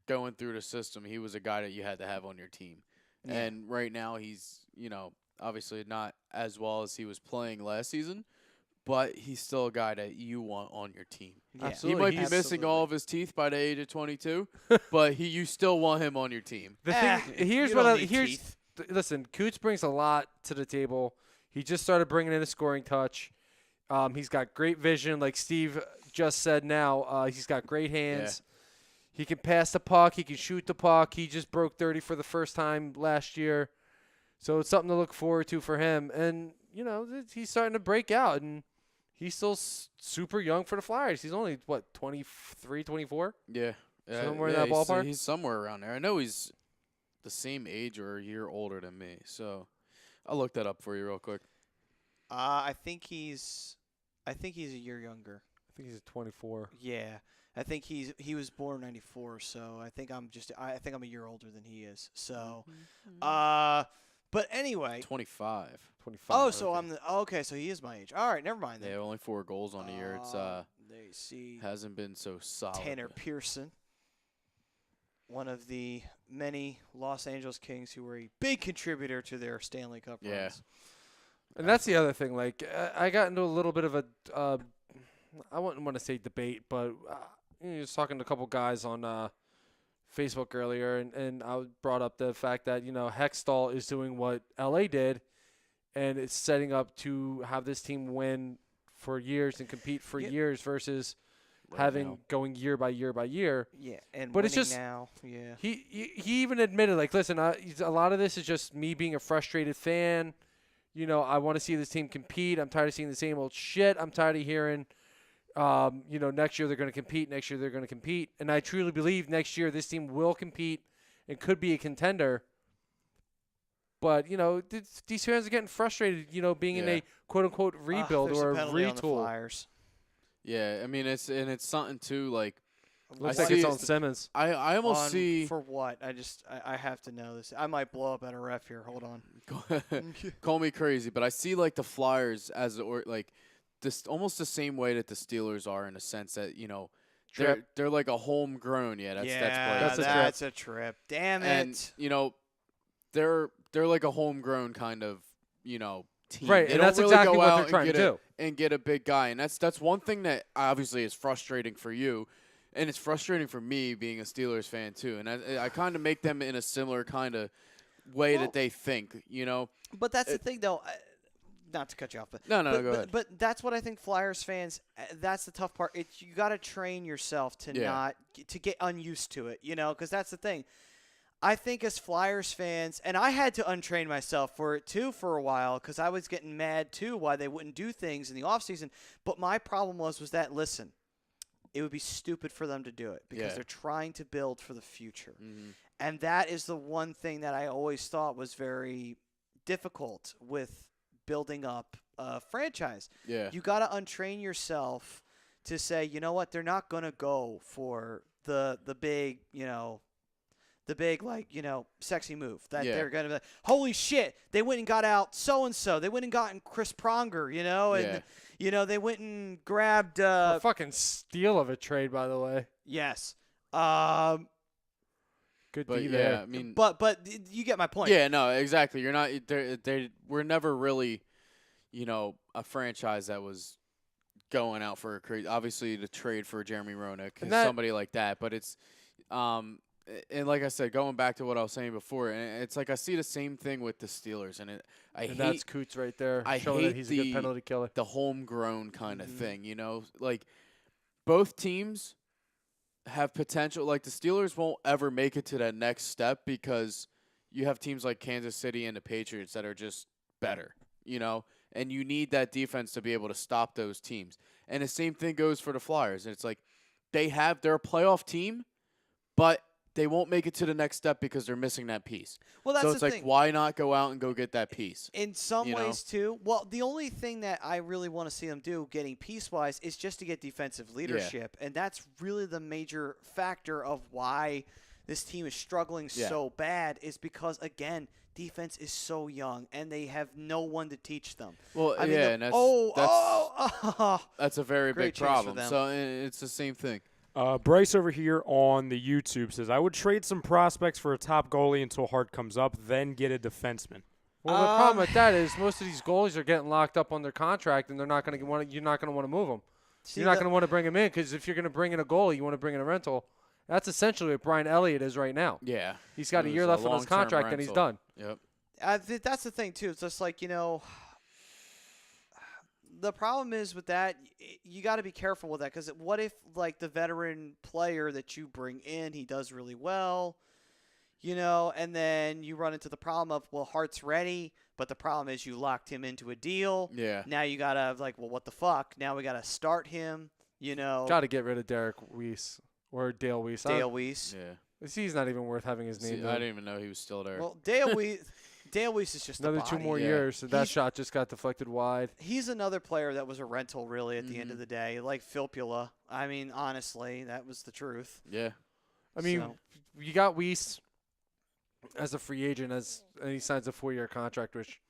B: going through the system, he was a guy that you had to have on your team.
A: Yeah.
B: And right now he's, obviously not as well as he was playing last season, but he's still a guy that you want on your team.
A: Yeah.
D: Absolutely.
B: He might be
D: He's-
B: missing all of his teeth by the age of 22, but you still want him on your team.
D: The
A: Eh,
D: thing here's
A: you
D: what
A: don't
D: I,
A: need
D: here's
A: teeth.
D: listen, Coots brings a lot to the table. He just started bringing in a scoring touch. He's got great vision, like Steve just said. Now he's got great hands. He can pass the puck. He can shoot the puck. He just broke 30 for the first time last year, so it's something to look forward to for him. And he's starting to break out, and he's still super young for the Flyers. He's only 23, 24.
B: Yeah.
D: Somewhere in that
B: he's-
D: ballpark?
B: He's somewhere around there. I know he's the same age or a year older than me, so I'll look that up for you real quick.
A: I think he's a year younger.
D: I think he's 24.
A: Yeah, I think he was born '94, so I think I'm a year older than he is. So, but anyway.
B: 25.
D: 25.
A: Oh, so
D: okay.
A: okay. So he is my age. All right, never mind
B: Yeah,
A: then.
B: only 4 goals on the year. It's
A: They see
B: hasn't been so solid.
A: Tanner Pearson, one of the many Los Angeles Kings who were a big contributor to their Stanley Cup
B: Yeah.
A: runs.
D: And that's the other thing. Like, I got into a little bit of a, I wouldn't want to say debate, but I was talking to a couple guys on Facebook earlier, and I brought up the fact that, Hextall is doing what LA did, and it's setting up to have this team win for years and compete for
A: Yeah.
D: years versus
B: Right
D: having
B: now.
D: going year by year by year.
A: Yeah, and
D: But it's
A: winning
D: just-
A: now. Yeah.
D: He even admitted, like, listen, a lot of this is just me being a frustrated fan. I want to see this team compete. I'm tired of seeing the same old shit. I'm tired of hearing, next year they're going to compete. Next year they're going to compete. And I truly believe next year this team will compete and could be a contender. But, these fans are getting frustrated, being in
B: Yeah.
D: a quote-unquote rebuild
A: there's
D: or
A: a
D: a
A: penalty on the
D: retool.
A: Flyers.
B: Yeah, I mean it's something too like
D: Looks
B: I
D: like
B: see
D: it's
B: it's
D: on
B: the-
D: Simmons.
B: I almost
A: On-
B: see
A: for what? I have to know this. I might blow up at a ref here. Hold on.
B: call me crazy, but I see like the Flyers as like this almost the same way that the Steelers are in a sense that they're like a homegrown. Yeah, that's
A: yeah,
B: players.
D: That's a trip.
A: that's a trip. Damn it.
B: And they're they're like a homegrown kind of team.
D: Right,
B: They
D: and
B: don't
D: that's
B: really
D: exactly
B: go
D: what
B: out
D: they're trying to do.
B: and get a big guy, and that's one thing that obviously is frustrating for you, and it's frustrating for me being a Steelers fan too. And I kind of make them in a similar kind of way that they think.
A: But that's the thing, though. Not to cut you off, but
B: No,
A: but,
B: go
A: but,
B: ahead.
A: But that's what I think Flyers fans. That's the tough part. You got to train yourself to to get unused to it. Because that's the thing. I think as Flyers fans, and I had to untrain myself for it too for a while because I was getting mad too why they wouldn't do things in the offseason. But my problem was that listen, it would be stupid for them to do it because they're trying to build for the future, and that is the one thing that I always thought was very difficult with building up a franchise.
B: Yeah.
A: You got to untrain yourself to say, you know what, they're not going to go for the big, the big, sexy move that they're going to be like, holy shit, they went and got out so-and-so. They went and gotten Chris Pronger, and, they went and grabbed.
D: A fucking steal of a trade, by the way.
A: Yes.
D: Good
B: But
D: D
B: yeah,
D: there.
B: I mean,
A: But you get my point.
B: yeah, no, exactly. You're not. We're never really, a franchise that was going out for a crazy. Obviously, to trade for Jeremy Roenick and somebody like that. But it's, and like I said, going back to what I was saying before, and it's like I see the same thing with the Steelers, and I hate
D: that's Coots right there.
B: I
D: showing
B: hate
D: that he's a good penalty killer.
B: the homegrown kind of thing. Like both teams have potential. Like the Steelers won't ever make it to that next step because you have teams like Kansas City and the Patriots that are just better, and you need that defense to be able to stop those teams. And the same thing goes for the Flyers. And it's like they're a playoff team, but they won't make it to the next step because they're missing that piece.
A: Well, that's
B: so it's
A: the
B: like,
A: thing.
B: why not go out and go get that piece?
A: In some ways, too. Well, the only thing that I really want to see them do, getting piece-wise, is just to get defensive leadership. And that's really the major factor of why this team is struggling so bad is because, again, defense is so young, and they have no one to teach them.
B: Well,
A: I mean,
B: and that's a very
A: Great
B: big
A: chance for
B: problem.
A: them.
B: So it's the same thing.
C: Bryce over here on the YouTube says, I would trade some prospects for a top goalie until Hart comes up, then get a defenseman.
D: Well, the problem with that is most of these goalies are getting locked up on their contract, and they're not going to want. You're not going to want to move them. You're not going to want to bring them in because if you're going to bring in a goalie, you want to bring in a rental. That's essentially what Brian Elliott is right now.
B: Yeah.
D: He's got a year left on his contract, and he's done.
B: Yep.
A: That's the thing, too. It's just like, the problem is with that, you got to be careful with that because what if, like, the veteran player that you bring in, he does really well, and then you run into the problem of, well, Hart's ready, but the problem is you locked him into a deal.
B: Yeah.
A: Now you got to, like, well, what the fuck? Now we got to start him,
D: Got to get rid of Derek Weiss or Dale Weiss.
A: Dale Weiss.
B: Yeah.
D: He's not even worth having his name.
B: I didn't even know he was still there.
A: Well, Dale Weiss is just
D: another
A: a body.
D: 2 more years. So that shot just got deflected wide.
A: He's another player that was a rental, really, at the end of the day, like Filppula. I mean, honestly, that was the truth.
B: Yeah.
D: I mean, you got Weiss as a free agent, and he signs a 4-year contract, which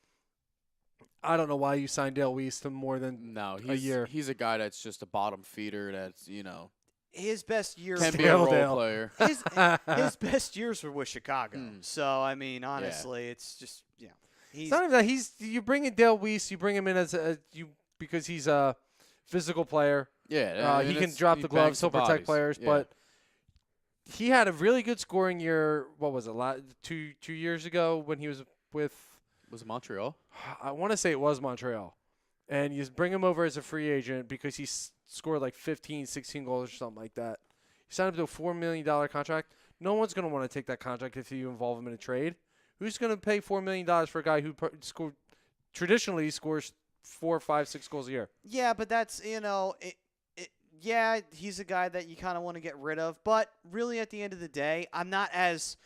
D: I don't know why you signed Dale Weiss to more than a year.
B: He's a guy that's just a bottom feeder that's,
A: his best years
B: can be a role
D: Dale.
B: player.
A: his best years were with Chicago. So I mean, honestly, it's just
D: It's not even that. You bring in Dale Weiss, you bring him in as because he's a physical player.
B: Yeah,
D: he can drop the gloves, he'll protect players, but he had a really good scoring year. What was it? 2 years ago when he was with.
B: Was it Montreal?
D: I want to say it was Montreal, and you bring him over as a free agent because he scored like 15, 16 goals or something like that. You signed him to a $4 million contract. No one's going to want to take that contract if you involve him in a trade. Who's going to pay $4 million for a guy who traditionally scores 4, 5, 6 goals a year?
A: Yeah, but that's he's a guy that you kind of want to get rid of. But really, at the end of the day, I'm not as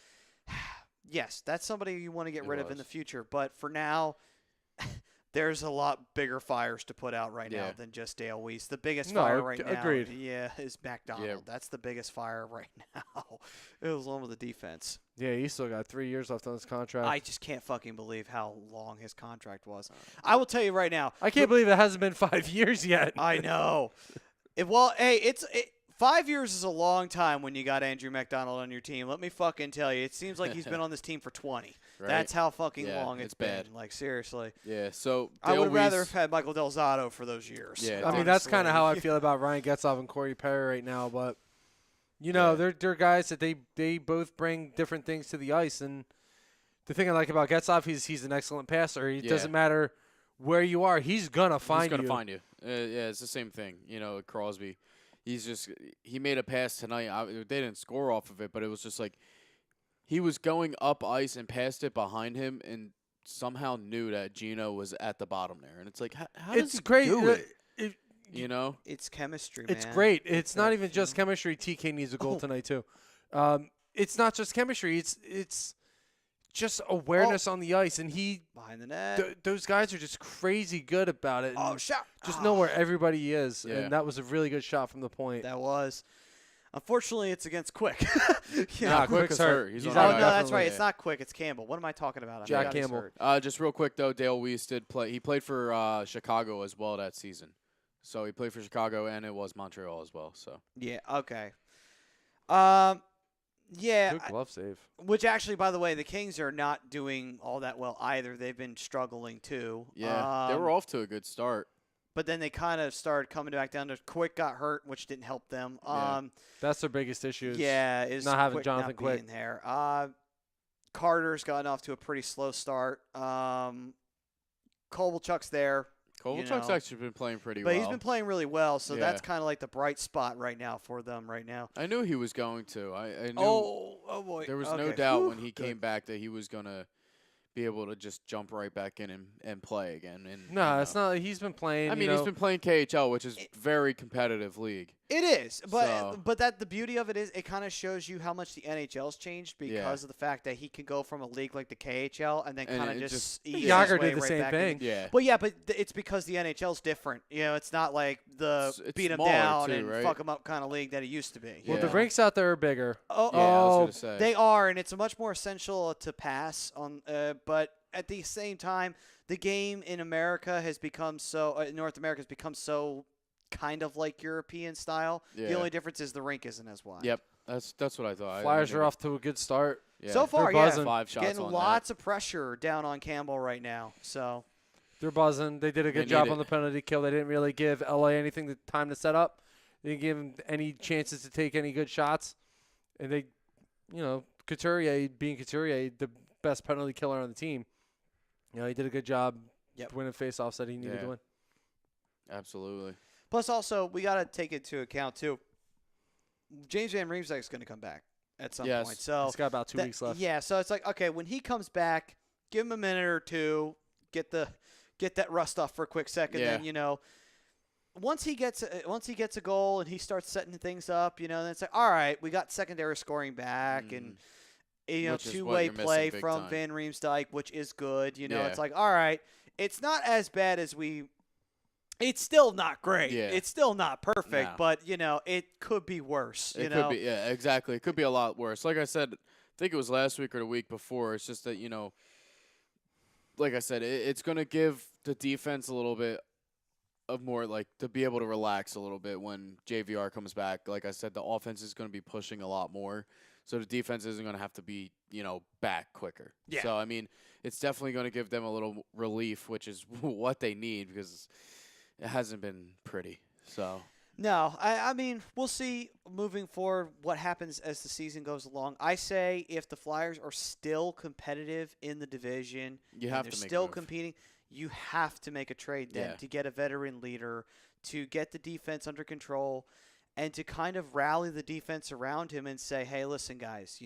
A: yes, that's somebody you want to get rid of in the future. But for now, there's a lot bigger fires to put out right now than just Dale Weiss. The biggest fire right now,
D: agreed.
A: Is McDonald.
B: Yeah.
A: That's the biggest fire right now. It was one with the defense.
D: Yeah, he's still got 3 years left on his contract.
A: I just can't fucking believe how long his contract was. I will tell you right now.
D: I can't believe it hasn't been 5 years yet.
A: I know. 5 years is a long time when you got Andrew McDonald on your team. Let me fucking tell you. It seems like he's been on this team for 20.
B: Right?
A: That's how fucking
B: Yeah,
A: long
B: it's
A: been.
B: bad.
A: Like, seriously.
B: Yeah. So
A: I
B: Dale
A: would rather
B: Weiss-
A: have had Michael Del Zotto for those years.
B: Yeah,
D: I mean, that's kind of how I
A: honestly.
D: feel about Ryan Getzlaf and Corey Perry right now. But you know,
B: Yeah.
D: they're guys that they both bring different things to the ice. And the thing I like about Getzlaf, he's an excellent passer. It
B: Yeah.
D: doesn't matter where you are, he's gonna find
B: He's
D: you.
B: gonna find you. Yeah, it's the same thing. You know, with Crosby, he made a pass tonight. They didn't score off of it, but it was just like he was going up ice and passed it behind him, and somehow knew that Gino was at the bottom there. And it's like, how does
D: It's
B: he
D: great.
B: do it?
D: It-
B: You know?
A: It's chemistry,
D: It's
A: man.
D: great. It's not
A: that,
D: even just chemistry. TK needs a goal tonight too. It's not just chemistry. It's just awareness on the ice, and
A: behind the net.
D: those guys are just crazy good about it.
A: Oh,
D: and
A: shot.
D: just
A: Ah,
D: know where everybody is,
B: Yeah.
D: and that was a really good shot from the point.
A: That was. Unfortunately, it's against Quick. Yeah.
D: Nah,
B: Quick
D: Quick's
B: is
D: hurt.
B: hurt. He's
D: He's
B: on
A: Oh,
D: out
A: no,
B: IR.
A: that's
D: definitely.
A: right. It's not Quick. It's Campbell. What am I talking about? I
D: Jack
A: forgot he's
D: Campbell.
A: hurt.
B: Just real quick though, Dale Weiss did play. He played for Chicago as well that season. So he played for Chicago and it was Montreal as well. So
A: Yeah, okay. Yeah,
D: Good glove save.
A: which actually, by the way, the Kings are not doing all that well either. They've been struggling too.
B: yeah, they were off to a good start.
A: But then they kind of started coming back down. Quick got hurt, which didn't help them.
B: Yeah.
D: That's their biggest issue. is
A: Yeah, is
D: not having
A: Quick
D: Jonathan
A: not
D: Quick.
A: being there. Carter's gotten off to a pretty slow start. Kovalchuk's there,
B: Kovalchuk's
A: know.
B: actually been playing pretty
A: but
B: well.
A: he's been playing really well, so that's
B: Yeah.
A: kind of like the bright spot right now for them right now.
B: I knew he was going to. I knew
A: Oh boy.
B: there was no
A: Okay.
B: doubt
A: Whew.
B: when he came back that he was gonna be able to just jump right back in and play again. And
D: No,
B: you
D: it's
B: know.
D: not. He's been playing.
B: I mean, he's been playing KHL, which is very competitive league.
A: It is, but
B: So-
A: that the beauty of it is it kind of shows you how much the NHL's changed because of the fact that he can go from a league like the KHL and then
B: And
A: kind of
B: it
A: just
B: just-
A: ease his
D: Yager
A: way
D: did the
A: right
D: same
A: back
D: thing.
A: into-
B: Yeah.
A: Well, yeah, but it's because the NHL's different. You know, it's not like the
B: It's
A: beat him
B: smaller,
A: down
B: too,
A: and
B: right?
A: fuck him up kind of league that it used to be.
D: Well,
B: Yeah.
D: the rinks out there are bigger.
A: Oh,
B: Yeah, I was gonna say.
A: they are, and it's much more essential to pass on. But at the same time, the game in America has become so. North America has become so kind of like European style. The
B: Yeah.
A: only difference is the rink isn't as wide.
B: Yep, that's what I thought.
D: Flyers are off to a good start.
B: Yeah.
A: So far,
D: They're
A: yeah,
D: buzzing.
B: 5 shots
A: getting
B: on
A: lots of pressure down on Campbell right now. So
D: They're buzzing. They did a
B: They
D: good job
B: need
D: on
B: it.
D: the penalty kill. They didn't really give LA anything the time to set up. They didn't give him any chances to take any good shots. And they, Couturier being Couturier, the best penalty killer on the team. He did a good job winning faceoffs that he needed
B: Yeah.
D: to win.
B: that. Absolutely.
A: plus, also we got to take into account too. James Van Riemsdyk is going to come back at some
B: Yes.
A: point. So
D: He's got about 2
A: that-
D: weeks left.
A: Yeah, so it's like okay, when he comes back, give him a minute or two, get that rust off for a quick second.
B: Yeah.
A: Then once he gets a goal and he starts setting things up, then it's like all right, we got secondary scoring back and
B: Which is what
A: two-way
B: you're missing
A: play
B: big
A: from
B: time.
A: Van Riemsdyk, which is good.
B: Yeah.
A: It's like all right, it's not as bad as we. It's still not great.
B: Yeah.
A: It's still not perfect,
B: No.
A: but it could be worse.
B: It could be, yeah, exactly. It could be a lot worse. Like I said, I think it was last week or the week before. It's just that, like I said, it's going to give the defense a little bit of more, like, to be able to relax a little bit when JVR comes back. Like I said, the offense is going to be pushing a lot more. So the defense isn't going to have to be, back quicker.
A: Yeah.
B: So, I mean, it's definitely going to give them a little relief, which is what they need because it hasn't been pretty. So,
A: No, I mean, we'll see moving forward what happens as the season goes along. I say if the Flyers are still competitive in the division,
B: you
A: and
B: have
A: they're
B: to make a
A: still
B: move.
A: competing, you have to make a trade then
B: Yeah.
A: to get a veteran leader, to get the defense under control, and to kind of rally the defense around him and say, hey, listen, guys,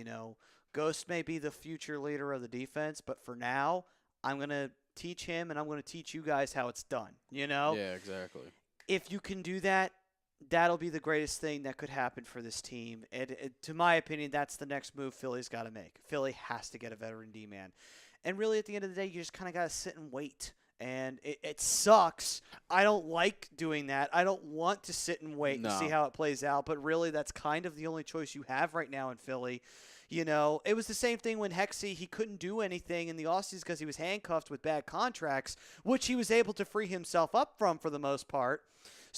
A: Ghost may be the future leader of the defense, but for now, I'm going to teach him and I'm going to teach you guys how it's done,
B: Yeah, exactly.
A: If you can do that, that'll be the greatest thing that could happen for this team. And to my opinion, that's the next move Philly's got to make. Philly has to get a veteran D-man. And really, at the end of the day, you just kind of got to sit and wait. And it sucks. I don't like doing that. I don't want to sit and wait and see
B: No.
A: how it plays out. But really, that's kind of the only choice you have right now in Philly. It was the same thing when Hexy, he couldn't do anything in the offseason because he was handcuffed with bad contracts, which he was able to free himself up from for the most part.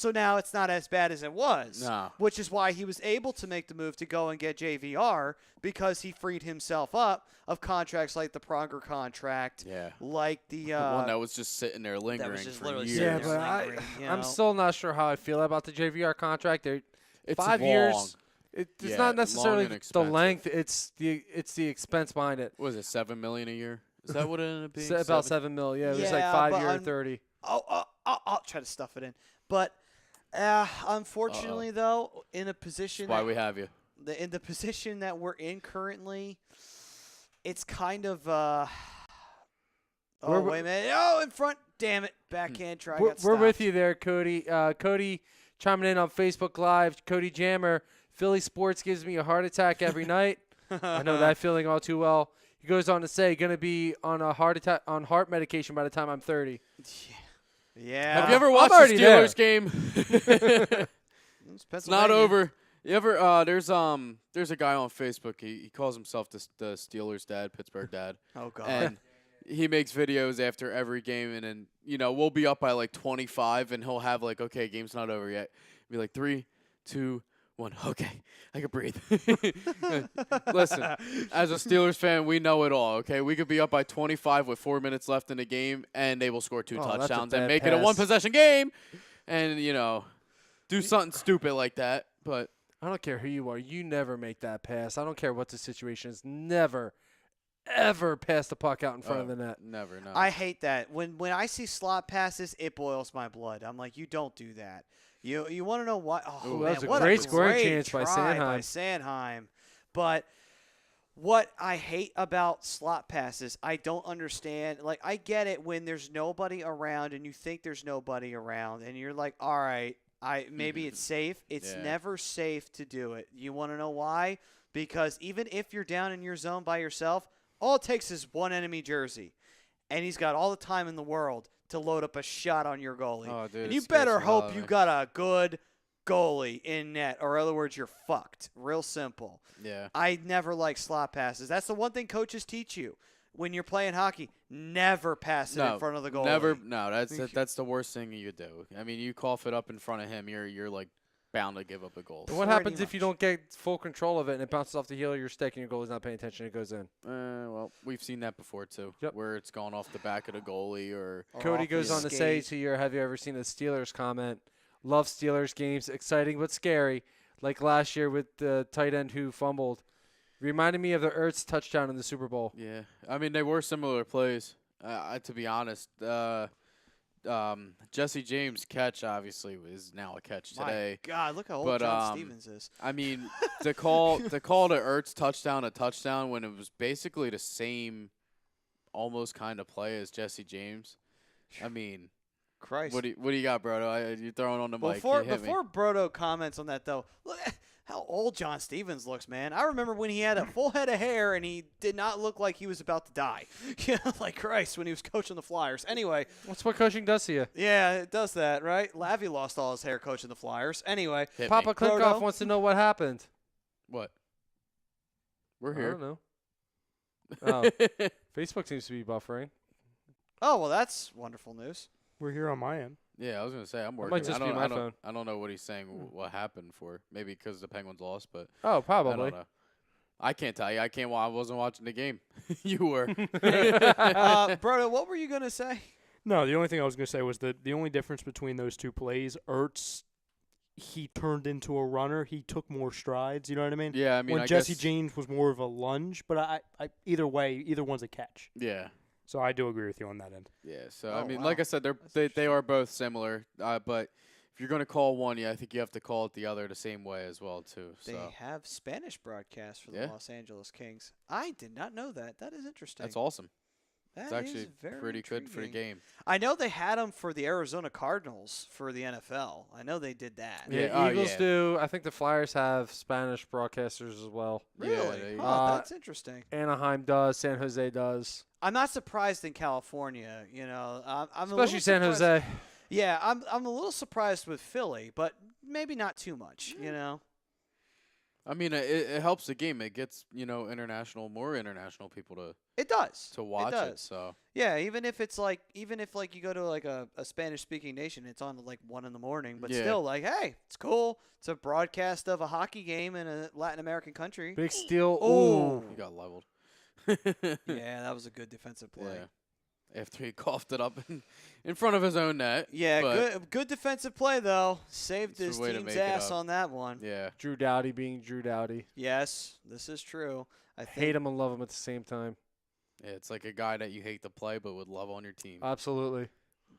A: So now it's not as bad as it was.
B: No.
A: Which is why he was able to make the move to go and get JVR, because he freed himself up of contracts like the Pronger contract,
B: Yeah.
A: like the
B: One that was just sitting there lingering
A: just
B: for
A: literally
B: years.
A: sitting
D: Yeah,
A: there
D: but
A: lingering, you
D: I'm
A: know?
D: still not sure how I feel about the JVR contract. They're
B: It's
D: 5
B: long.
D: years. It's
B: Yeah,
D: not
B: long
D: necessarily
B: and
D: the
B: expensive.
D: length. It's the expense behind it.
B: What was it, $7 million a year? Is that what it ended up being?
D: About 7 mil. Yeah, it was like
A: Yeah,
D: 5
A: but
D: year,
A: I'm-
D: 30.
A: I'll try to stuff it in. But unfortunately, though, in a position
B: That's why we have you.
A: in the position that we're in currently, it's kind of
D: We're-
A: wait a minute. Oh, in front. Damn it. Backhand try.
D: We're with you there, Cody. Cody chiming in on Facebook Live. Cody Jammer. Philly sports gives me a heart attack every night. I know that feeling all too well. He goes on to say, going to be on a heart medication by the time I'm 30.
A: Yeah.
B: Have you ever
D: I'm
B: watched the
D: already there.
B: Steelers game?
A: It's
B: It's not over. You ever? There's a guy on Facebook. He calls himself the Steelers dad, Pittsburgh dad,
A: Oh God.
B: and he makes videos after every game, and then we'll be up by like 25, and he'll have like, okay, game's not over yet. Be like 3, 2, 1. Okay, I can breathe. Listen, as a Steelers fan, we know it all. Okay, we could be up by 25 with 4 minutes left in the game, and they will score 2
D: Oh, that's a
B: touchdowns
D: bad
B: and make it a
D: pass.
B: 1-possession game, and do something stupid like that. But
D: I don't care who you are. You never make that pass. I don't care what the situation is. Never, ever pass the puck out in front of the net.
B: never, no.
A: I hate that. When I see slot passes, it boils my blood. I'm like, you don't do that. You want to know why? Oh,
B: Ooh,
A: man,
D: that was a
A: what
D: great scoring
A: great
D: chance by
A: try
D: Sanheim.
A: Sanheim. But what I hate about slot passes, I don't understand. Like, I get it when there's nobody around and you think there's nobody around, and you're like, all right, maybe it's safe. It's
B: Yeah.
A: never safe to do it. You want to know why? Because even if you're down in your zone by yourself, all it takes is one enemy jersey, and he's got all the time in the world to load up a shot on your goalie.
B: Oh, dude,
A: and
B: it
A: you
B: scares
A: better
B: the hell out
A: hope
B: of
A: you
B: me.
A: got a good goalie in net, or in other words, you're fucked. Real simple.
B: yeah.
A: I never like slot passes. That's the one thing coaches teach you when you're playing hockey. Never pass it in front of the goalie.
B: Never. No, that's the worst thing you could do. I mean, you cough it up in front of him, you're like bound to give up a goal.
D: And what
A: Pretty
D: happens if you
A: much.
D: don't get full control of it and it bounces off the heel of your stick and your goalie's not paying attention? It goes in.
B: Well, we've seen that before too,
D: Yep.
B: where it's gone off the back of the goalie or
A: Or
D: Cody
A: off
D: goes
A: the
D: on to say
A: skate.
D: to your, have you ever seen a Steelers comment? Love Steelers games, exciting but scary. Like last year with the tight end who fumbled. Reminded me of the Ertz touchdown in the Super Bowl.
B: yeah. I mean, they were similar plays. To be honest, Jesse James' catch obviously is now a catch
A: My
B: today.
A: God, look how old
B: But,
A: John Stevens is.
B: I mean, to call the Ertz touchdown a touchdown when it was basically the same, almost kind of play as Jesse James. I mean,
A: Christ.
B: what do you got, bro? You throwing on the mic?
A: Before
B: You hit me.
A: Brodo comments on that, though, look how old John Stevens looks, man. I remember when he had a full head of hair and he did not look like he was about to die. Like Christ when he was coaching the Flyers. Anyway,
D: That's what coaching does to you.
A: yeah, it does that, right? Lavy lost all his hair coaching the Flyers. Anyway,
B: Hit me.
D: Papa Klinkoff
A: Proto?
D: wants to know what happened.
B: What? We're
D: I
B: here.
D: don't know. Oh, Facebook seems to be buffering.
A: oh well, that's wonderful news.
C: We're here on my end.
B: Yeah, I was gonna say I'm working.
D: might just
B: I
D: be
B: don't,
D: my
B: I don't,
D: phone.
B: I don't know what he's saying. What happened for? Maybe because the Penguins lost, but
D: Oh,
B: I
D: probably.
B: don't know. I can't tell you. I wasn't watching the game. You were.
A: Brodo, what were you gonna say?
C: No, the only thing I was going to say was that the only difference between those two plays, Ertz, he turned into a runner. He took more strides. You know what I mean?
B: Yeah, I mean,
C: when
B: I
C: Jesse
B: guess,
C: James was more of a lunge, but I either way, either one's a catch.
B: Yeah,
C: So I do agree with you on that end.
B: yeah. So
A: Oh,
B: I mean,
A: wow.
B: like I said, they are both similar. But if you're gonna call one, yeah, I think you have to call it the other the same way as well too.
A: They
B: So
A: have Spanish broadcasts for the
B: Yeah.
A: Los Angeles Kings. I did not know that. That is interesting.
B: that's awesome.
A: That
B: It's
A: is
B: actually
A: very
B: pretty good for the
A: intriguing.
B: game.
A: I know they had them for the Arizona Cardinals for the NFL. I know they did that.
B: Yeah,
D: Yeah,
B: oh,
D: Eagles
B: yeah.
D: do. I think the Flyers have Spanish broadcasters as well.
A: Really?
B: Yeah,
A: Oh, that's interesting.
D: Anaheim does. San Jose does.
A: I'm not surprised in California. You know, I'm a
D: Especially
A: little
D: San
A: surprised-
D: Jose.
A: Yeah, I'm a little surprised with Philly, but maybe not too much. You know.
B: I mean, it helps the game. It gets more international people
A: It does.
B: to watch
A: does.
B: it. So
A: Yeah, even if you go to like a Spanish speaking nation, it's on like 1 a.m. But
B: Yeah.
A: still, like, hey, it's cool. It's a broadcast of a hockey game in a Latin American country.
D: Big steal.
A: Oh.
D: Ooh.
B: he got leveled.
A: Yeah, that was a good defensive play.
B: Yeah. After he coughed it up in front of his own net.
A: Yeah,
B: but
A: good defensive play though. Saved
B: It's a
A: his
B: way to
A: team's
B: make it
A: ass
B: up.
A: on that one.
B: Yeah.
D: Drew Doughty being Drew Doughty.
A: Yes, this is true. I think
D: Hate him and love him at the same time.
B: Yeah, it's like a guy that you hate to play but would love on your team.
D: Absolutely.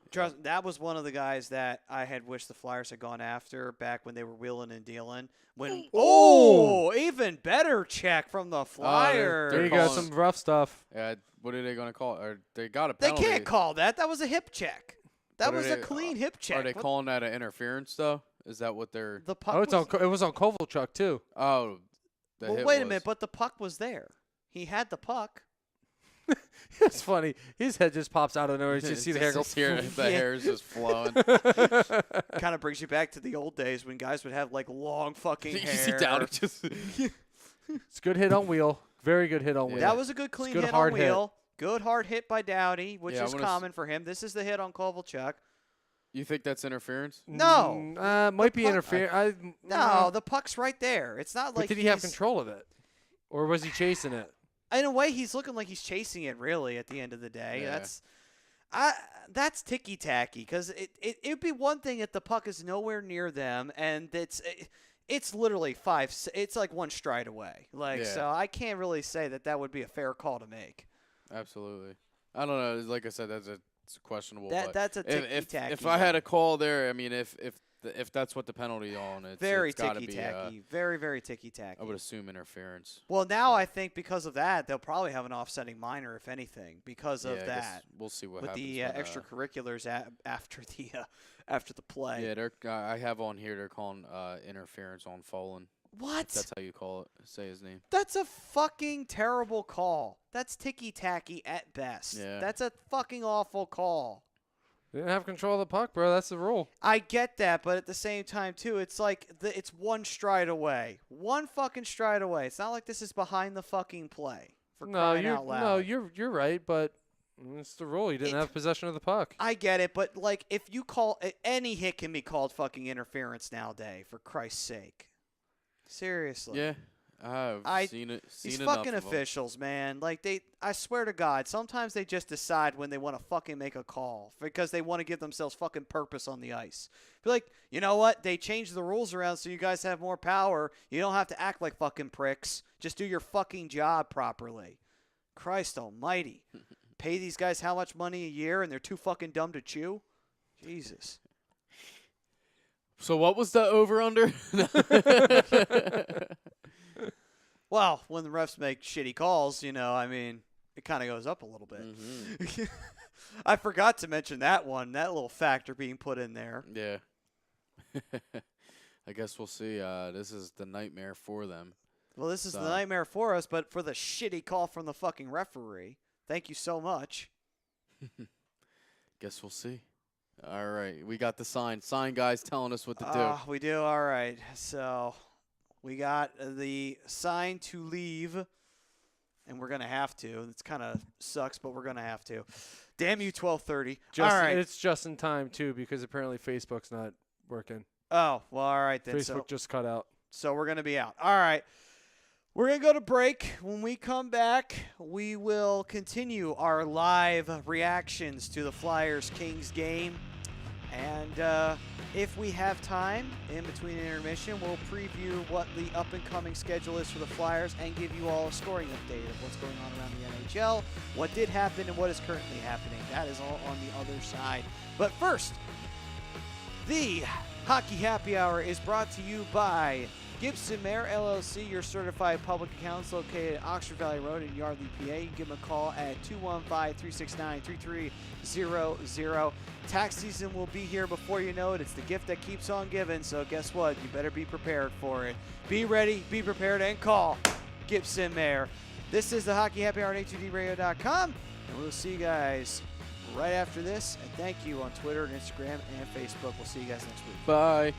A: Trust, that was one of the guys that I had wished the Flyers had gone after back when they were wheeling and dealing. When even better check from the Flyers.
D: There you go.
B: calling-
D: Some rough stuff.
B: Yeah, what are they going to call it? Or they got a
A: They
B: penalty.
A: can't call that. That was a hip check. That
B: What are
A: was a
B: they-
A: clean hip check.
B: Are they
A: What-
B: calling that an interference though? Is that what they're?
A: the puck?
D: Oh, it's
A: was,
D: on. It was on Kovalchuk too.
B: Oh, the
A: well,
B: hit
A: wait a
B: was.
A: minute, but the puck was there. He had the puck.
D: It's funny. His head just pops out of nowhere. You just see the hair go.
B: Just here, the
A: Yeah.
B: hair is just flowing.
A: Kind of brings you back to the old days when guys would have like long fucking
B: you
A: hair.
B: see Doughty just.
D: It's a good hit on wheel. Very good hit on
B: Yeah.
D: wheel.
A: That was a good clean
D: good
A: hit
D: hard
A: on
D: hit.
A: wheel. Good hard hit by Doughty, which
B: Yeah, I
A: is
B: wanna s-
A: common for him. This is the hit on Kovalchuk.
B: You think that's interference?
A: No.
D: Might be
A: puck-
D: interference.
A: No, the puck's right there. It's not
D: But
A: like
D: did he have
A: he's-
D: control of it, or was he chasing it?
A: In a way, he's looking like he's chasing it. Really, at the end of the day,
B: Yeah.
A: that's ticky tacky. Because it'd be one thing if the puck is nowhere near them and it's literally it's like one stride away. Like
B: Yeah.
A: so, I can't really say that would be a fair call to make.
B: Absolutely. I don't know. Like I said, it's questionable. but
A: That's a ticky
B: if
A: tacky.
B: if I had a call there, I mean, if that's what the penalty on,
A: very
B: it's gotta
A: ticky
B: be,
A: tacky, very ticky tacky.
B: I would assume interference.
A: Well, now I think because of that, they'll probably have an offsetting minor, if anything, because
B: Yeah,
A: of
B: I guess
A: that.
B: we'll see what
A: With
B: happens.
A: the
B: when,
A: extracurriculars after the play.
B: yeah, they're. I have on here. They're calling interference on Folan.
A: What?
B: That's how you call it. Say his name.
A: That's a fucking terrible call. That's ticky tacky at best.
B: Yeah.
A: That's a fucking awful call.
D: They didn't have control of the puck, bro. That's the rule.
A: I get that, but at the same time too, it's like it's one stride away, one fucking stride away. It's not like this is behind the fucking play. For crying out loud.
D: you're right, but it's the rule. You didn't have possession of the puck.
A: I get it, but like if you call any hit can be called fucking interference nowadays. For Christ's sake, seriously.
B: Yeah, I've
A: I-
B: seen it. Seen
A: These
B: enough
A: fucking
B: of 'em.
A: officials, man. Like I swear to God, sometimes they just decide when they want to fucking make a call because they want to give themselves fucking purpose on the ice. Be like, you know what? They changed the rules around so you guys have more power. You don't have to act like fucking pricks. Just do your fucking job properly. Christ almighty. Pay these guys how much money a year and they're too fucking dumb to chew? Jesus.
B: So what was the over under?
A: Well, when the refs make shitty calls, I mean, it kind of goes up a little bit.
B: Mhm.
A: I forgot to mention that little factor being put in there.
B: Yeah. I guess we'll see. This is the nightmare for them.
A: Well, this is the
B: So-
A: nightmare for us, but for the shitty call from the fucking referee. Thank you so much.
B: Guess we'll see. All right, we got the sign. Sign guys telling us what to do.
A: We do. All right. So we got the sign to leave, and we're going to have to. It's kind of sucks, but we're going to have to. Damn you, 12:30.
D: Just,
A: all right.
D: It's just in time, too, because apparently Facebook's not working.
A: Oh, well, all right then.
D: Facebook just cut out.
A: So we're going to be out. All right. We're going to go to break. When we come back, we will continue our live reactions to the Flyers-Kings game. And if we have time in between intermission, we'll preview what the up-and-coming schedule is for the Flyers and give you all a scoring update of what's going on around the NHL, what did happen, and what is currently happening. That is all on the other side. But first, the Hockey Happy Hour is brought to you by Gibson Mayer LLC, your certified public accounts located at Oxford Valley Road in Yardley, PA. You can give them a call at 215-369-3300. Tax season will be here before you know it. It's the gift that keeps on giving, so guess what? You better be prepared for it. Be ready, be prepared, and call Gibson Mayer. This is the Hockey Happy Hour on A2DRadio.com, and we'll see you guys right after this. And thank you on Twitter and Instagram and Facebook. We'll see you guys next week.
B: Bye.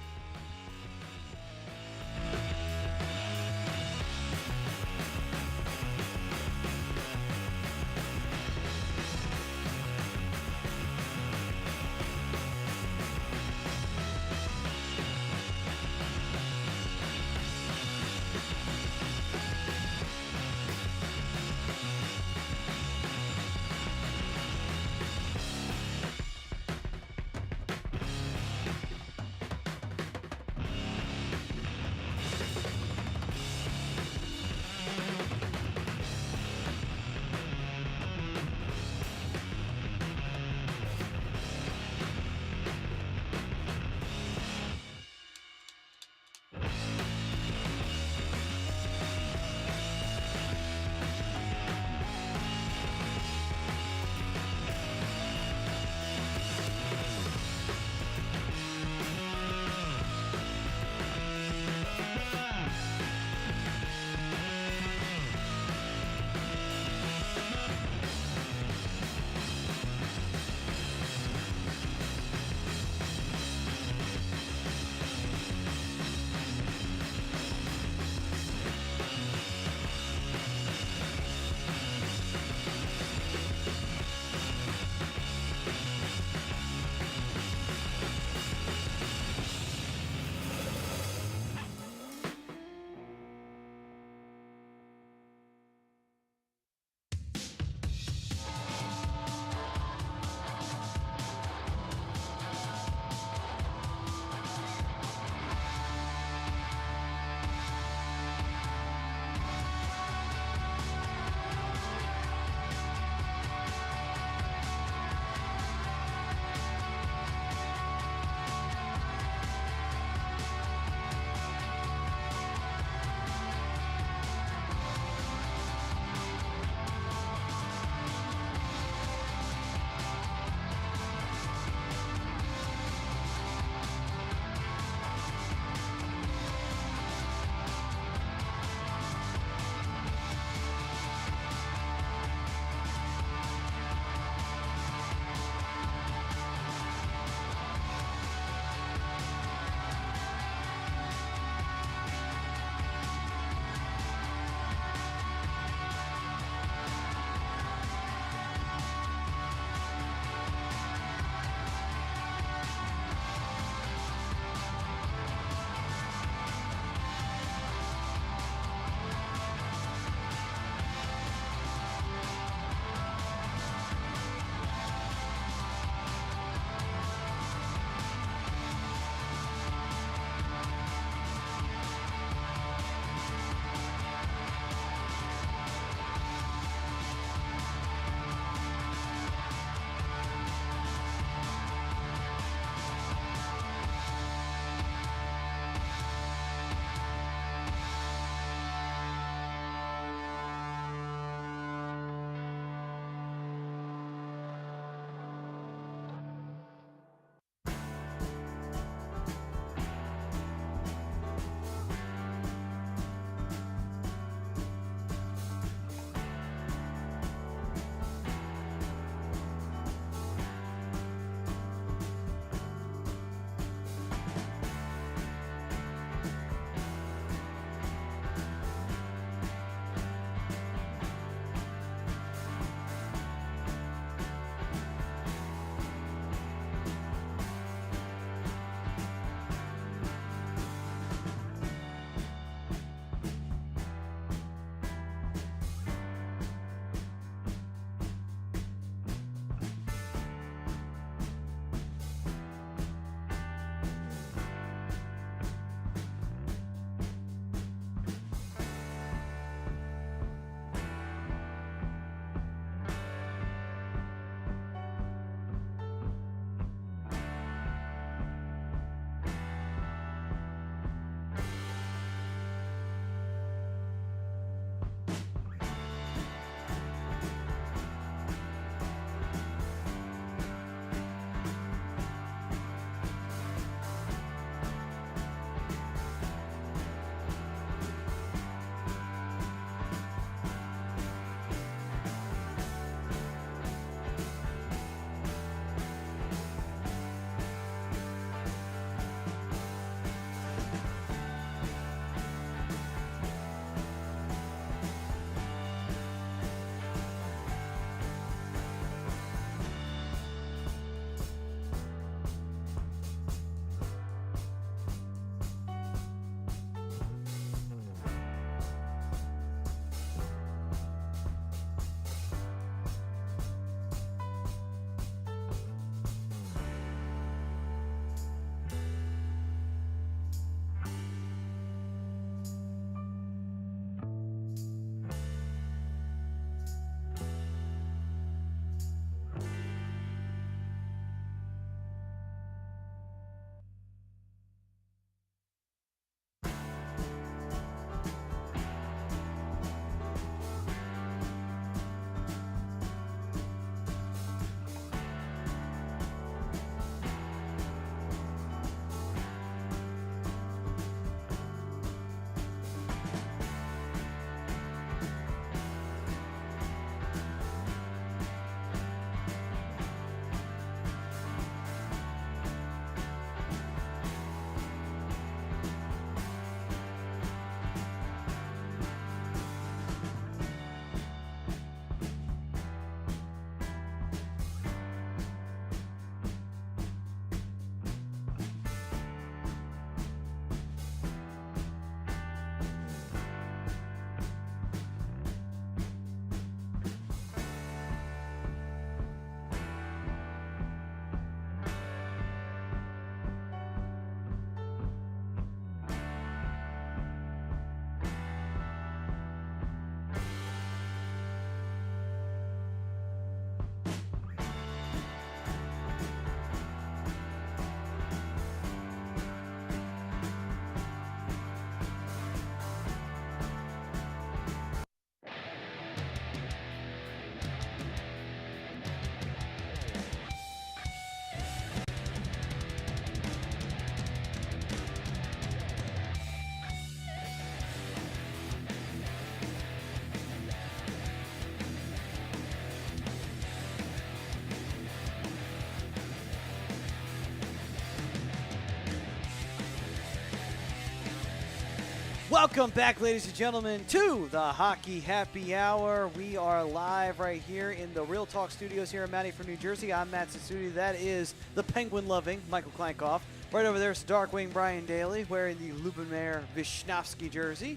A: Welcome back, ladies and gentlemen, to the Hockey Happy Hour. We are live right here in the Real Talk Studios here in Mattyford, New Jersey. I'm Matt Sassuti. That is the Penguin-loving Michael Klankoff. Right over there is Darkwing Brian Daly wearing the Lubomir Vishnevsky jersey.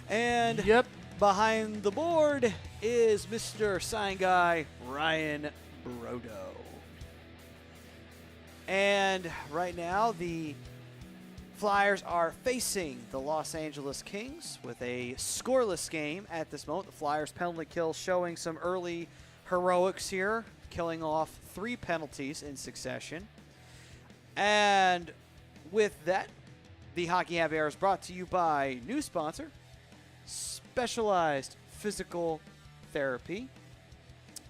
A: And behind the board is Mr. Sign Guy Ryan Brodo. And right now, the Flyers are facing the Los Angeles Kings with a scoreless game at this moment. The Flyers penalty kill showing some early heroics here, killing off 3 penalties in succession. And with that, the Hockey Happy Hour is brought to you by new sponsor, Specialized Physical Therapy,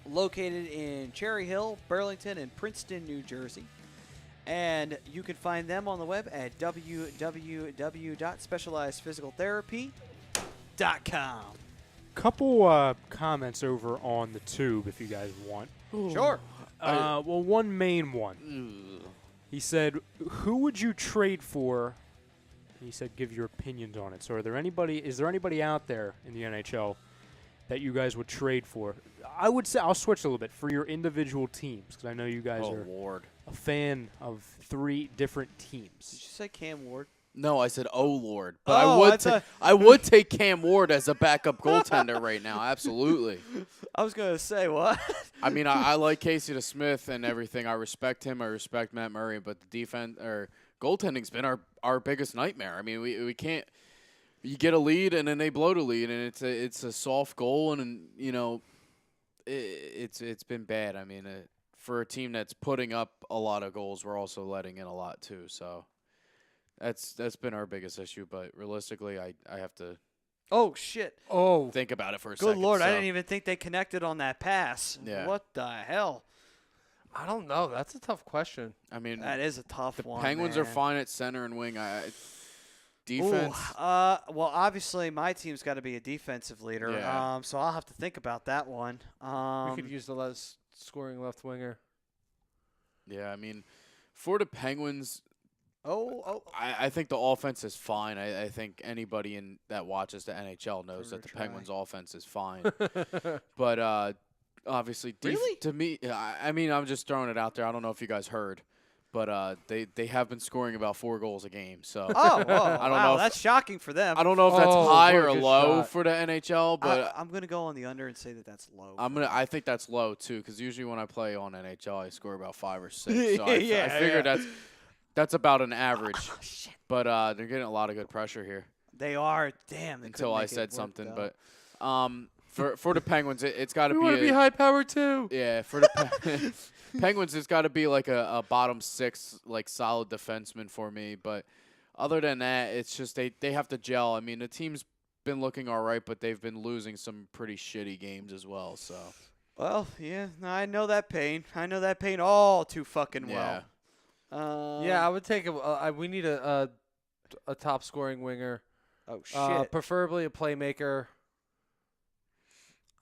A: located in Cherry Hill, Burlington, and Princeton, New Jersey. And you can find them on the web at www.specializedphysicaltherapy.com.
C: Couple comments over on the tube if you guys want.
A: Sure.
C: Well, one main one. He said, who would you trade for? He said, give your opinions on it. So is there anybody out there in the NHL that you guys would trade for? I would say, I'll switch a little bit, for your individual teams, because I know you guys are a fan of 3 different teams.
A: Did you say Cam Ward?
B: No, I said, oh, Lord. But I would take Cam Ward as a backup goaltender right now. Absolutely.
A: I was going to say, what?
B: I mean, I like Casey DeSmith and everything. I respect him. I respect Matt Murray. But the defense or goaltending's been our biggest nightmare. I mean, we can't – you get a lead, and then they blow the lead, and it's a soft goal, and you know, it's been bad. I mean, for a team that's putting up a lot of goals, we're also letting in a lot too. So that's been our biggest issue. But realistically, I have to
A: Oh, shit.
B: think about it for a
A: Good
B: second.
A: Lord, I
B: so.
A: didn't even think they connected on that pass.
B: Yeah.
A: What the hell?
D: I don't know. That's a tough question.
B: I mean,
A: That is a tough
B: the
A: one.
B: Penguins
A: man.
B: are fine at center and wing. Defense.
A: Well, obviously my team's got to be a defensive leader.
B: Yeah.
A: So I'll have to think about that one.
D: We could use the less scoring left winger.
B: Yeah, I mean, for the Penguins,
A: Oh.
B: I think the offense is fine. I think anybody that watches the NHL knows that the
A: try.
B: Penguins' offense is fine. But obviously,
A: Really?
B: to me, I mean, I'm just throwing it out there. I don't know if you guys heard, but they have been scoring about 4 goals a game. So
A: Oh,
B: I don't know if-
A: that's shocking for them.
B: I don't know if that's
D: Oh,
B: high
D: what
B: or
D: a good
B: low
D: shot.
B: for the NHL, but
A: I'm going to go on the under and say that that's low.
B: I think that's low too, because usually when I play on NHL, I score about 5 or 6. So I
A: Yeah,
B: figure
A: yeah.
B: that's about an average.
A: Oh, shit.
B: But they're getting a lot of good pressure here.
A: They are. Damn. They
B: Until
A: couldn't
B: I
A: make it
B: said
A: work,
B: something,
A: though.
B: but for the Penguins, it's got to
D: We
B: be
D: want to be high power too.
B: yeah. For the Penguins, it's got to be like a bottom 6, like solid defenseman for me. But other than that, it's just they have to gel. I mean, the team's been looking all right, but they've been losing some pretty shitty games as well. So
A: Well, yeah, I know that pain. I know that pain all too fucking
B: yeah.
A: well.
D: Yeah, I would take we need a top scoring winger.
A: Oh shit.
D: Preferably a playmaker.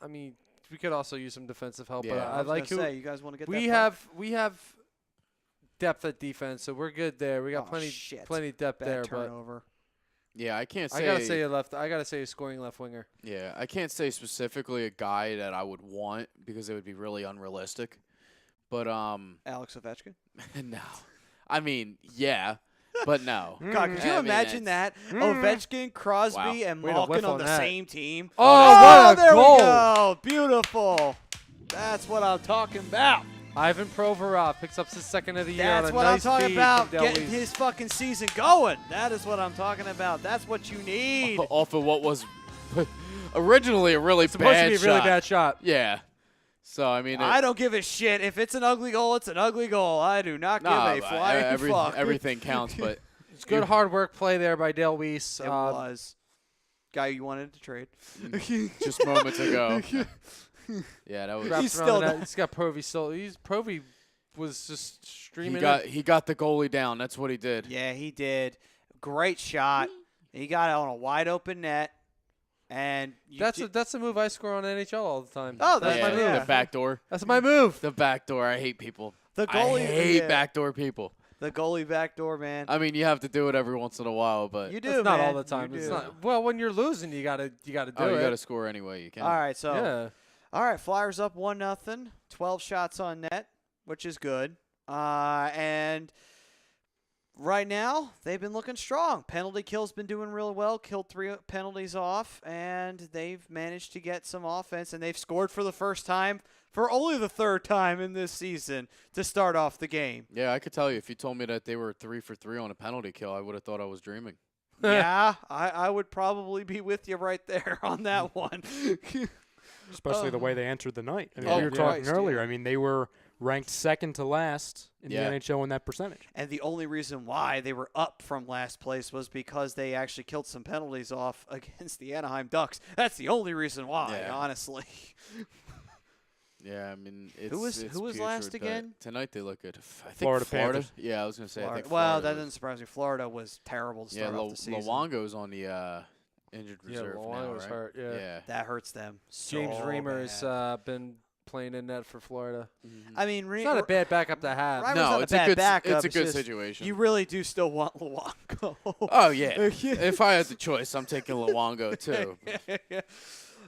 D: I mean, we could also use some defensive help,
B: Yeah.
D: but
A: I
D: I
A: was
D: like
A: gonna
D: who
A: say, you guys want to get
D: we
A: that
D: have depth at defense, so we're good there. We got
A: Oh,
D: plenty
A: shit.
D: plenty depth
A: bad
D: there, but
A: turnover.
B: Yeah, I can't say.
D: I gotta say a scoring left winger.
B: Yeah, I can't say specifically a guy that I would want because it would be really unrealistic. But
A: Alex Ovechkin.
B: no, I mean yeah, but no.
A: God, could you
B: I mean,
A: imagine that? Ovechkin, Crosby, and
D: Way to whiff
A: Malkin on
D: on
A: the
D: that.
A: same team.
D: Oh, what a
A: there
D: goal!
A: we go. Beautiful. That's what I'm talking about.
D: Ivan Provorov picks up his second of the year on
A: That's
D: a
A: what
D: nice
A: I'm talking
D: feed
A: about.
D: from Del
A: Getting
D: Weiss.
A: his fucking season going. That is what I'm talking about. That's what you need.
B: Off of what was originally a really
D: Supposed
B: bad
D: to be a really
B: shot.
D: bad shot.
B: Yeah. So I mean,
A: I don't give a shit. If it's an ugly goal, it's an ugly goal. I do not give a flying fuck.
B: everything counts, but
D: It's good hard work play there by Dale Weiss.
A: It was. Guy you wanted to trade.
B: just moments ago. Yeah, that was.
D: wrapped
A: He's
D: around
A: still
D: the net.
A: not-
D: He's got Provy still. Provy was just streaming.
B: He got the goalie down. That's what he did.
A: Yeah, he did. Great shot. He got it on a wide open net. And you
D: That's a move I score on NHL all the time.
A: Oh, that's
B: yeah,
A: my move.
B: The back door.
D: That's my move.
B: The back door. I hate people.
A: the goalie.
B: I hate
A: yeah.
B: backdoor people.
A: The goalie backdoor, man.
B: I mean, you have to do it every once in a while, but
A: You do,
D: It's not
A: man.
D: all the time.
A: You
D: It's
A: do.
D: not. Well, when you're losing, you gotta do
B: you
D: it.
B: got to score anyway. You can.
A: All right, so
D: Yeah.
A: all right, Flyers up 1-0, 12 shots on net, which is good. And right now, they've been looking strong. Penalty kill's been doing real well. Killed 3 penalties off, and they've managed to get some offense, and they've scored for the first time, for only the third time in this season, to start off the game.
B: Yeah, I could tell you if you told me that they were 3 for 3 on a penalty kill, I would have thought I was dreaming.
A: Yeah, I would probably be with you right there on that one.
C: Especially the way they entered the night. I mean,
B: Oh,
C: we were talking
A: Christ,
C: earlier.
A: yeah.
C: I mean, they were ranked second to last in
B: Yeah.
C: the NHL in that percentage.
A: And the only reason why they were up from last place was because they actually killed some penalties off against the Anaheim Ducks. That's the only reason why,
B: Yeah.
A: honestly.
B: Yeah, I mean, it's
A: was
B: it's
A: last
B: putrid, but
A: again?
B: Tonight they look good. I think
C: Florida
B: Florida.
C: Panthers.
B: Yeah, I was gonna say. I
A: Florida.
B: think
A: Well,
B: Florida
A: that
B: was-
A: doesn't surprise me. Florida was terrible to
B: Yeah,
A: start off the season.
B: Luongo's on the injured
D: Yeah,
B: reserve now,
D: Luongo was
B: right?
D: hurt, yeah.
A: That hurts them.
D: James
A: so
D: Reamer's
A: bad.
D: been playing in net for Florida.
A: I mean,
D: It's not a bad backup to have.
A: Reimer's
B: No,
A: not
B: it's
A: a
B: a
A: bad
B: good.
A: backup.
B: It's a good
A: just
B: situation.
A: You really do still want Luongo.
B: Oh yeah. If I had the choice, I'm taking Luongo too.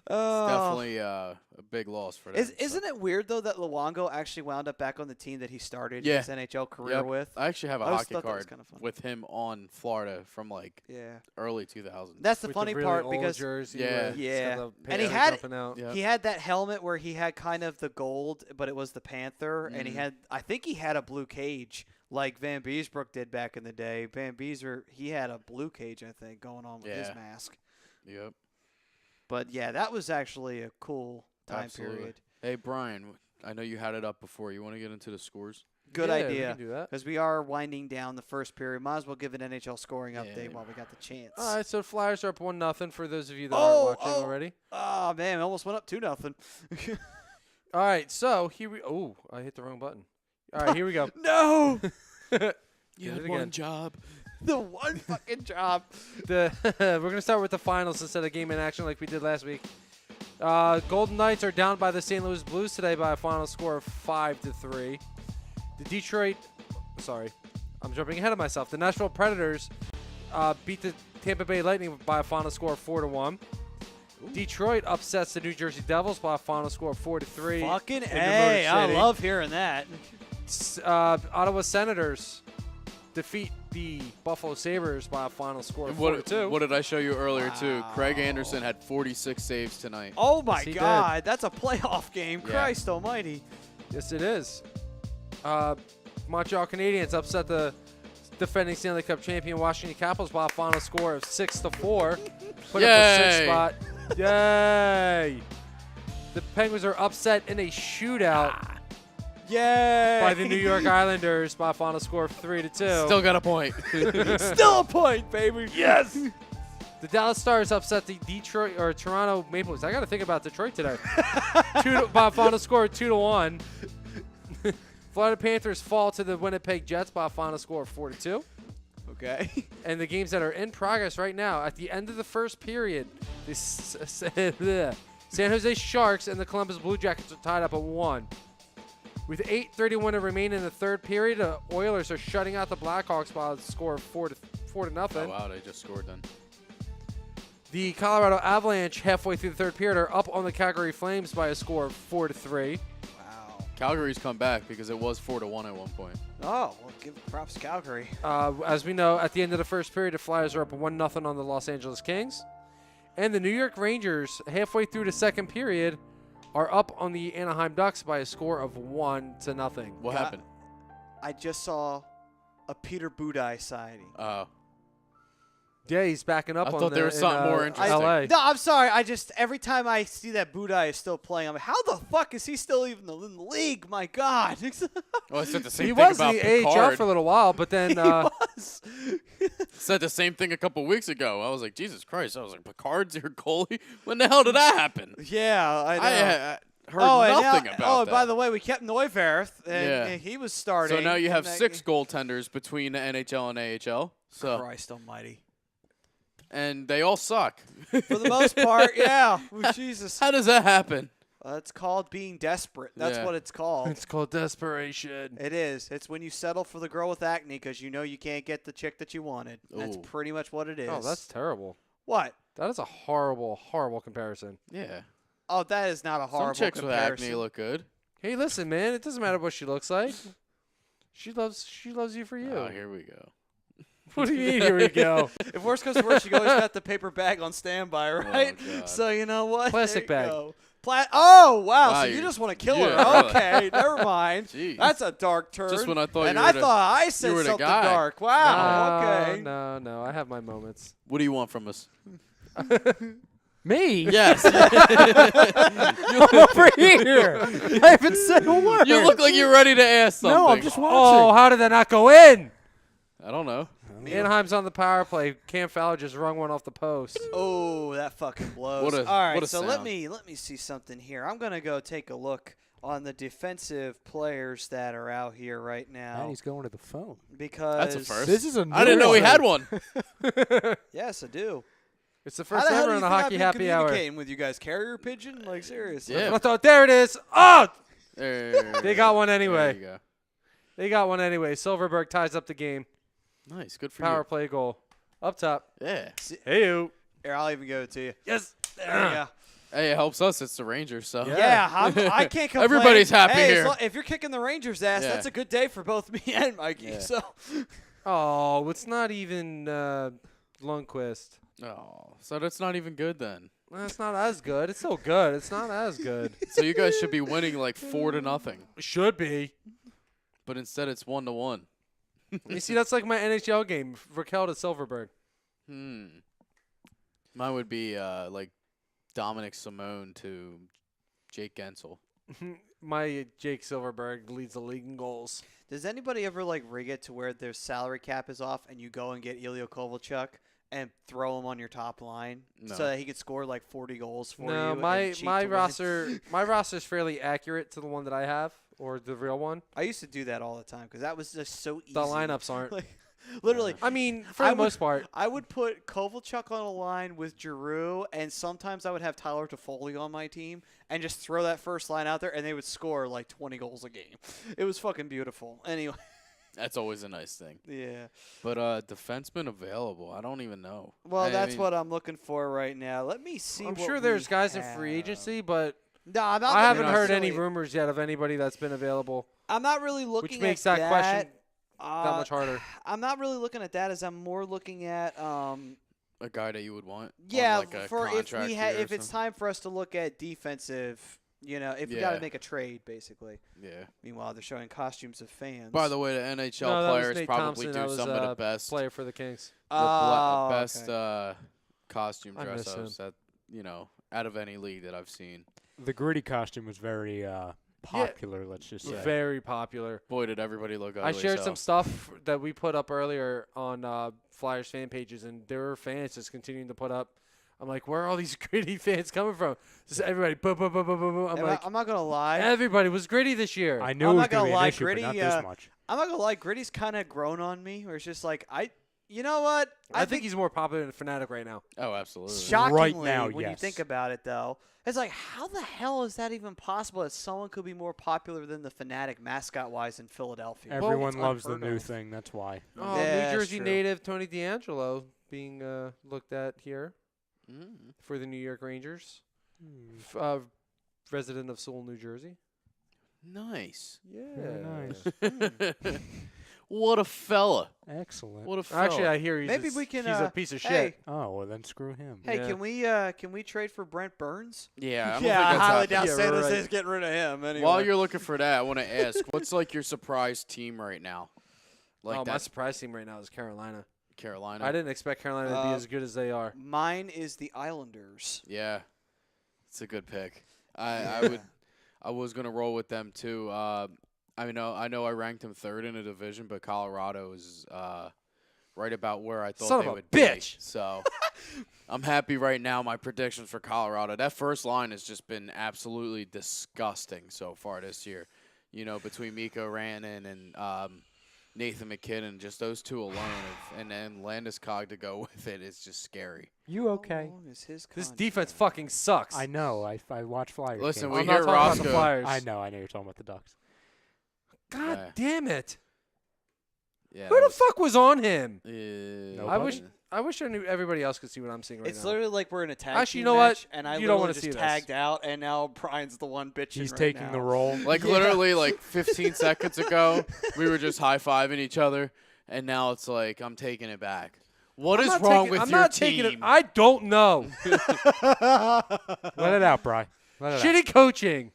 A: Oh.
B: Definitely a big loss for them.
A: Isn't it weird though that Luongo actually wound up back on the team that he started
B: Yeah.
A: his NHL career
B: Yep.
A: with?
B: I actually have a
A: I always
B: hockey
A: thought that was
B: card
A: kinda fun.
B: with him on Florida from like
A: Yeah,
B: early 2000s.
A: that's the
D: With
A: funny
D: really
A: part
D: old
A: because
D: jersey
B: Yeah.
D: where it's got
A: Yeah.
D: the
A: And he
D: panther
A: had-
D: jumping out.
B: Yeah.
A: he had that helmet where he had kind of the gold, but it was the Panther, and he
B: Mhm.
A: had, I think he had a blue cage like Van Beesbrook did back in the day. Van Beeser, he had a blue cage, I think, going on with his
B: Yeah.
A: mask.
B: Yep.
A: But yeah, that was actually a cool time
B: Absolutely.
A: period.
B: Hey Brian, I know you had it up before. You want to get into the scores?
A: Good
D: Yeah, we
A: idea.
D: can do that.
A: Because we are winding down the first period. Might as well give an NHL scoring
B: Yeah.
A: update while we got the chance.
D: All right, so Flyers are up 1-0 for those of you that
A: Oh,
D: aren't watching
A: oh.
D: already.
A: Oh, man, we almost went up 2-0.
D: All right, so here we. Oh, I hit the wrong button. All right, here we go.
A: No!
D: Did
B: You
D: it
B: had
D: again.
B: one job.
A: The one fucking job.
D: We're gonna start with the finals instead of game in action like we did last week. Golden Knights are down by the St. Louis Blues today by a final score of 5-3. The Detroit, sorry, I'm jumping ahead of myself. The Nashville Predators beat the Tampa Bay Lightning by a final score of 4-1. Detroit upsets the New Jersey Devils by a final score of 4-3.
A: Fucking
D: in
A: A.
D: Motor
A: I
D: City.
A: love hearing that.
D: Ottawa Senators defeat the Buffalo Sabres by a final score of 4-2.
B: What did I show you earlier too? Craig
A: Wow.
B: Anderson had 46 saves tonight.
A: Oh, my
D: Yes, he did.
A: God. That's a playoff game.
B: Yeah.
A: Christ almighty.
D: Yes, it is. Montreal Canadiens upset the defending Stanley Cup champion Washington Capitals by a final score of 6-4. Put up a sixth
B: Yay.
D: spot. Yay! The Penguins are upset in a shootout
A: Yay.
D: by the New York Islanders by a final score of 3-2.
B: Still got a point.
A: Still a point, baby. Yes.
D: The Dallas Stars upset the Detroit or Toronto Maple Leafs. I got to think about Detroit today. By a final score of 2-1. Florida Panthers fall to the Winnipeg Jets by a final score of 4-2.
A: Okay.
D: And the games that are in progress right now, at the end of the first period, the San Jose Sharks and the Columbus Blue Jackets are tied up at 1. With 8:31 to remain in the third period, the Oilers are shutting out the Blackhawks by a score of 4-0.
B: Oh wow, they just scored then.
D: The Colorado Avalanche, halfway through the third period, are up on the Calgary Flames by a score of 4-3.
A: Wow.
B: Calgary's come back because it was 4-1 at one point.
A: Oh, well, give props to Calgary.
D: As we know, at the end of the first period, the Flyers are up 1-0 on the Los Angeles Kings. And the New York Rangers, halfway through the second period, are up on the Anaheim Ducks by a score of 1-0.
B: What
A: Yeah.
B: happened?
A: I just saw a Peter Budaj signing.
B: Oh,
D: Yeah, he's backing up
B: I
D: on
B: thought there was something more interesting.
D: LA.
A: No, I'm sorry. I just, every time I see that Budaj is still playing, I'm like, how the fuck is he still even in the league? My God.
B: well, I said the same
D: He
B: thing
D: was in
B: about
D: the AHL
B: Picard.
D: for a little while, but then
A: he was.
B: Said the same thing a couple weeks ago. I was like, Jesus Christ. I was like, Picard's your goalie? When the hell did that happen?
A: Yeah, I know.
B: I heard
A: and
B: nothing
A: now,
B: about that.
A: by the way, we kept Neuwirth, and,
B: Yeah.
A: and he was starting.
B: So now you have
A: and
B: 6 goaltenders between the NHL and AHL. So
A: Christ almighty.
B: and they all suck.
A: For the most part, yeah. Oh, Jesus.
B: How does that happen?
A: It's called being desperate. That's
B: Yeah.
A: what it's called.
D: It's called desperation.
A: It is. It's when you settle for the girl with acne because you know you can't get the chick that you wanted. That's
B: Ooh.
A: pretty much what it is.
D: Oh, that's terrible.
A: what?
D: That is a horrible, horrible comparison.
B: Yeah.
A: Oh, that is not a horrible
B: Some chicks
A: comparison.
B: with acne look good.
D: Hey, listen, man. It doesn't matter what she looks like. She loves you for you.
B: Oh, here we go.
D: What do you mean? Here we go.
A: If worst comes to worst, you always got the paper bag on standby, right?
B: God.
A: So you know what?
D: Plastic
A: There you
D: bag.
A: go. Oh wow!
B: Wow,
A: So you
B: you're-
A: just want to kill
B: yeah,
A: her?
B: really.
A: Okay, never mind.
B: Jeez.
A: That's a dark turn.
B: Just when I thought
A: and
B: you were
A: I
B: the-
A: thought I said
B: were the
A: something
B: guy.
A: dark. Wow. Okay.
D: No. I have my moments.
B: What do you want from us?
C: Me?
B: Yes.
C: I'm over here. I haven't said a word.
B: You look like you're ready to ask something.
C: No, I'm just watching.
D: Oh, how did that not go in?
B: I don't know.
D: Anaheim's on the power play. Cam Fowler just rung one off the post.
A: Oh, that fucking blows.
B: What a-
A: All right,
B: what a
A: so let
B: sound.
A: me see something here. I'm gonna go take a look on the defensive players that are out here right now
C: Daddy's going to the phone.
A: because
B: That's a first.
C: This is a
B: I didn't know we had one.
A: Yes, I do.
D: It's the
A: How
D: first
A: the hell
D: ever
A: do
D: in
A: you
D: the
A: think I've
D: Hockey
A: been
D: Happy Hour.
A: communicating with you guys? Carrier pigeon? Like seriously?
B: Yeah.
D: I thought, there it is. Oh,
B: There
D: they got one
B: There
D: anyway.
B: you go.
D: They got one anyway. Silverberg ties up the game.
B: Nice. Good for
D: Power play goal. Up top.
B: you. Yeah.
D: Hey, you.
A: Here, I'll even give it to you.
D: Yes.
A: There you go.
B: Hey, it helps us. It's the Rangers, so.
A: Yeah, I can't complain.
B: Everybody's happy
A: hey,
B: here.
A: If you're kicking the Rangers' ass,
B: Yeah.
A: that's a good day for both me and Mikey.
B: Yeah.
A: So,
D: Oh, it's not even Lundqvist.
B: Oh, so that's not even good then.
D: Well, it's not as good. It's still good. It's not as good.
B: So you guys should be winning like 4-0,
D: Should be.
B: but instead it's 1-1.
D: You see, that's like my NHL game. Raquel to Silverberg.
B: Mine would be like Dominic Simone to Jake Gensel.
D: My Jake Silverberg leads the league in goals.
A: does anybody ever like rig it to where their salary cap is off and you go and get Ilya Kovalchuk and throw him on your top line
B: No.
A: so that he could score like 40 goals for you?
D: No,
A: and
D: my
A: cheat
D: my
A: to win?
D: roster my roster's fairly accurate to the one that I have or the real one.
A: I used to do that all the time because that was just so easy.
D: The lineups aren't.
A: Like, literally,
D: I mean, for
A: I
D: the
A: would-
D: most part.
A: I would put Kovalchuk on a line with Giroux, and sometimes I would have Tyler Toffoli on my team and just throw that first line out there, and they would score like 20 goals a game. It was fucking beautiful. Anyway,
B: That's always a nice thing.
A: yeah.
B: But defenseman available, I don't even know.
A: Well,
B: I
A: that's
B: mean,
A: what I'm looking for right now. Let me see.
D: I'm
A: what
D: sure
A: we
D: there's guys in
A: have.
D: free agency, but
A: No, I'm not.
D: I haven't
A: looking
D: heard any
A: necessarily-
D: rumors yet of anybody that's been available,
A: I'm not really looking
D: which makes
A: at
D: that question that
A: Uh,
D: much harder.
A: I'm not really looking at that as I'm more looking at
B: a guy that you would want. on,
A: yeah,
B: like a
A: for if
B: contract
A: we
B: year or
A: if it's
B: something.
A: time for us to look at defensive, if we got to
B: Yeah.
A: make a trade, basically.
B: Yeah.
A: Meanwhile, they're showing costumes of fans.
B: By the way, the NHL
D: No, that was
B: players
D: Nate
B: probably
D: Thompson.
B: do
D: That was,
B: some of the best,
D: Player for the Kings.
A: Oh,
B: best
A: okay.
B: costume
D: I miss
B: dress-ups that out of any league that I've seen.
C: The gritty costume was very popular, let's just say.
D: Very popular.
B: Boy, did everybody look ugly.
D: I shared
B: so.
D: some stuff that we put up earlier on Flyers fan pages, and there were fans just continuing to put up. I'm like, where are all these gritty fans coming from? Just everybody, boom, boom, boom, boom, boom, boom. I'm
A: And
D: like,
A: I'm not gonna lie.
D: everybody was gritty this year.
C: I knew
A: I'm
C: it was
A: not
C: going
A: gonna
C: to be an
A: lie,
C: issue,
A: Gritty,
C: but not this much.
A: I'm not gonna lie. Gritty's kind of grown on me. Where it's just like you know what?
D: I think he's more popular than Fnatic right now.
B: Oh, absolutely.
A: shockingly
C: now,
A: when you
C: yes.
A: think about it, though, it's like how the hell is that even possible that someone could be more popular than the Fnatic mascot-wise in Philadelphia?
C: Everyone
A: It's
C: loves the
A: unheard
C: new
A: of.
C: thing, that's why.
D: Oh,
A: Yeah,
D: New
A: that's
D: Jersey
A: true.
D: native Tony D'Angelo being looked at here
B: Mm.
D: for the New York Rangers. Resident of Sewell, New Jersey.
B: Nice.
D: Yeah.
C: Very nice.
B: What a fella.
C: Excellent.
B: What a fella.
D: Actually, I hear he's
A: Maybe we can.
D: he's a piece of
A: hey,
D: shit.
C: Oh, well, then screw him.
A: Hey,
D: Yeah.
A: can we trade for Brent Burns?
B: yeah, I don't
A: Yeah, I
B: think that's
A: highly
B: happening.
A: doubt
D: Yeah,
A: San
D: right.
A: Jose's getting rid of him. Anyway.
B: While you're looking for that, I want to ask, what's like your surprise team right now? Like
D: My
B: that
D: surprise team right now is Carolina.
B: Carolina.
D: I didn't expect Carolina to be
A: Uh,
D: as good as they are.
A: Mine is the Islanders.
B: Yeah, it's a good pick. I was gonna roll with them too. I know I ranked them third in the division, but Colorado is right about where I thought
D: Son
B: they
D: of a
B: would
D: bitch.
B: be. So I'm happy right now. My predictions for Colorado. That first line has just been absolutely disgusting so far this year. Between Mikko Rantanen and Nathan McKinnon, just those two alone, and then Landeskog to go with it is just scary.
C: You okay?
A: How long is his
D: This
A: contract?
D: defense fucking sucks.
C: I know. I watch Flyers.
B: Listen,
C: games.
B: we
D: I'm
B: hear
D: not talking about the
B: Roscoe.
D: Flyers.
C: I know you're talking about the Ducks.
D: God
B: Yeah.
D: damn it!
B: Yeah,
D: Who the fuck was on him?
C: Nobody?
D: I wish I knew everybody else could see what I'm seeing right
A: It's
D: now.
A: literally like we're in a tag
D: Actually,
A: team
D: you know what?
A: match, and I
D: You don't
A: literally
D: wanna
A: just
D: see this.
A: tagged out, and now Brian's the one bitching.
C: He's
A: right
C: taking
A: now.
C: the role.
B: Like
A: Yeah.
B: literally, like 15 seconds ago, we were just high-fiving each other, and now it's like I'm taking it back. What
D: I'm
B: is
D: not
B: wrong
D: taking-
B: with
D: I'm
B: your
D: not
B: team?
D: taking it. I don't know.
C: Let it out, Bry. Let it out.
D: Shitty coaching.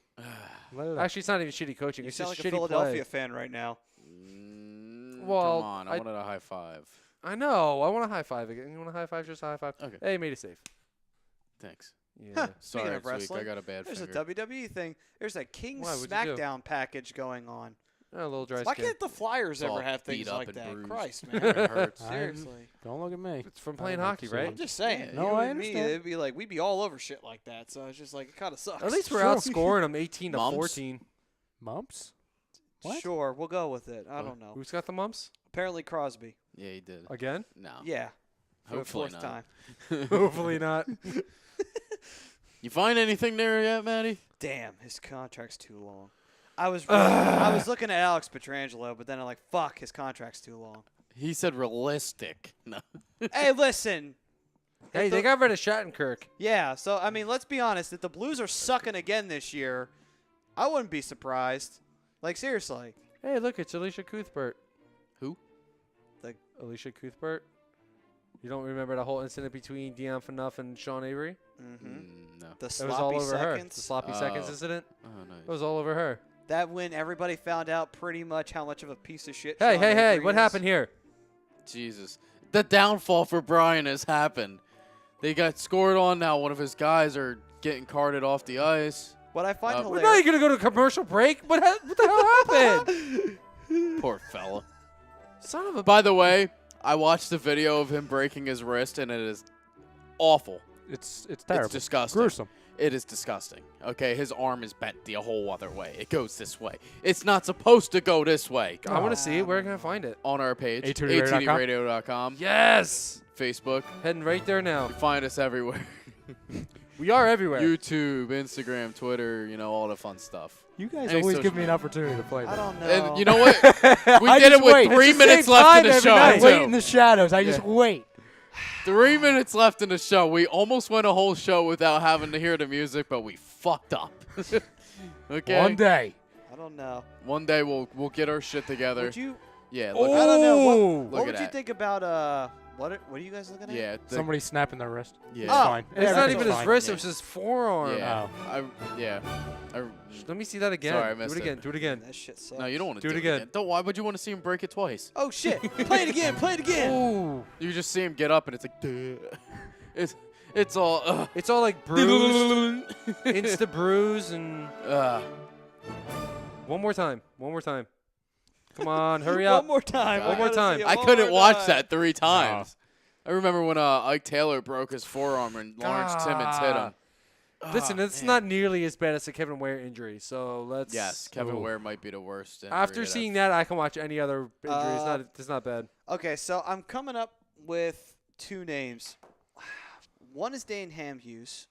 C: Let it out.
D: Actually, it's not even shitty coaching.
A: You
D: It's
A: sound
D: just
A: like a
D: shitty
A: Philadelphia
D: play.
A: fan right now.
D: Well,
B: come on, I wanted a high five.
D: I know. I want a high five again. You want a high five? Just a high five.
B: Okay.
D: Hey, made it safe.
B: Thanks.
D: Yeah.
A: Speaking
B: Sorry,
A: of
B: Tweak,
A: wrestling,
B: I got a bad
A: There's
B: finger.
A: a WWE thing. There's a King
D: Why, what'd you do?
A: SmackDown package going on.
D: A little dry
A: Why
D: skin.
A: can't the Flyers
B: It's all
A: ever have
B: beat
A: things
B: up
A: like
B: and
A: that?
B: bruised.
A: Christ,
B: It
A: man.
B: hurts.
A: Seriously.
C: Don't look at me.
D: It's from
C: I
D: playing
C: don't
D: hockey,
C: think so.
D: right?
A: I'm just saying.
C: No,
A: you
C: I
A: and me,
C: understand.
A: it'd be like we'd be all over shit like that. So it's just like it kind of sucks.
D: At least we're
C: Sure.
D: outscoring them 18 to
B: Mumps?
D: 14.
C: Mumps? What?
A: Sure, we'll go with it. I don't know.
D: Who's got the mumps?
A: Apparently Crosby.
B: Yeah, he did.
D: Again?
B: No.
A: Yeah. For
B: Hopefully
A: the fourth
B: not.
A: time.
D: Hopefully not.
B: You find anything there yet, Maddie?
A: Damn, his contract's too long. I was looking at Alex Petrangelo, but then I'm like, fuck, his contract's too long.
B: He said realistic. No.
A: Hey, listen.
D: Hey, they got rid of Shattenkirk.
A: Yeah, so I mean, let's be honest. If the Blues are sucking again this year, I wouldn't be surprised. Like seriously.
D: Hey, look, it's Alicia Cuthbert.
B: Who?
D: Alicia Cuthbert. You don't remember the whole incident between Dion Phaneuf and Sean Avery?
A: Mm-hmm.
B: No.
A: The
D: It
A: sloppy
D: was all over her.
A: seconds.
D: The sloppy
B: Oh.
D: seconds incident.
B: Oh, nice.
D: It was all over her.
A: That when everybody found out pretty much how much of a piece of shit.
D: Hey,
A: Sean
D: hey, hey!
A: Avery
D: What
A: is.
D: happened here?
B: Jesus. The downfall for Brian has happened. They got scored on now. One of his guys are getting carted off the ice.
A: What I find
D: Well, now
A: hilarious.
D: you're gonna go to commercial break. What the hell happened?
B: Poor fella.
D: Son of a.
B: By the way, I watched the video of him breaking his wrist, and it is awful.
C: It's terrible.
B: It's disgusting.
C: Gruesome.
B: It is disgusting. Okay, his arm is bent the whole other way. It goes this way. It's not supposed to go this way.
D: I want to see it. Where can I find it?
B: On our page,
C: A2DRadio.com.
B: atdradio.com,
D: Yes.
B: Facebook.
D: Heading right there now.
B: You find us everywhere.
D: We are everywhere.
B: YouTube, Instagram, Twitter, all the fun stuff.
C: You guys
B: Any
C: always
B: social
C: give me an
B: media.
C: opportunity to play
A: I
C: that.
A: don't know.
B: And you know what? We
C: I
B: did
C: just
B: it with
C: wait.
B: 3
D: It's the
B: minutes
D: same
B: left in
D: time
B: the
D: every
B: show.
D: night.
C: I wait
B: too.
C: in the shadows. I just
B: Yeah.
C: wait.
B: 3 minutes left in the show. We almost went a whole show without having to hear the music, but we fucked up. Okay.
C: One day.
A: I don't know.
B: One day we'll get our shit together.
A: Would you?
B: Yeah. Look
A: I don't know.
D: Ooh.
A: What
B: Look
A: would
B: at
A: you
B: that.
A: think about what are you guys looking at?
B: Yeah.
C: Somebody snapping their wrist.
B: Yeah.
C: It's
A: Oh,
C: fine.
D: It's not
C: Everything's
D: even his
C: fine.
D: wrist.
B: Yeah.
D: It was his forearm.
B: Yeah.
C: Oh.
B: I
D: Let me see that again.
B: Sorry, I
D: do
B: missed
D: it again.
B: it.
D: Do it again.
A: That shit sucks.
B: No, you don't want to
D: Do it again.
B: Don't. Why would you want to see him break it twice?
A: Oh shit! Play it again. Play it again.
D: Ooh.
B: You just see him get up and it's like, it's all.
D: It's all like bruise, insta bruise, and one more time. One more time. Come on, hurry up.
A: One more time.
B: One
A: I
D: more
A: gotta
D: time.
A: see it
B: I
A: one
B: couldn't
A: more
B: watch
A: time.
B: that 3 times. I remember when Ike Taylor broke his forearm and Lawrence Timmons hit him.
D: Listen, it's not nearly as bad as the Kevin Ware injury. So let's.
B: Yes, Kevin
C: Ooh.
B: Ware might be the worst. injury
D: After
B: that
D: seeing
B: I've-
D: that, I can watch any other injury. It's not bad.
A: Okay, so I'm coming up with 2 names. One is Dane Hamhughes.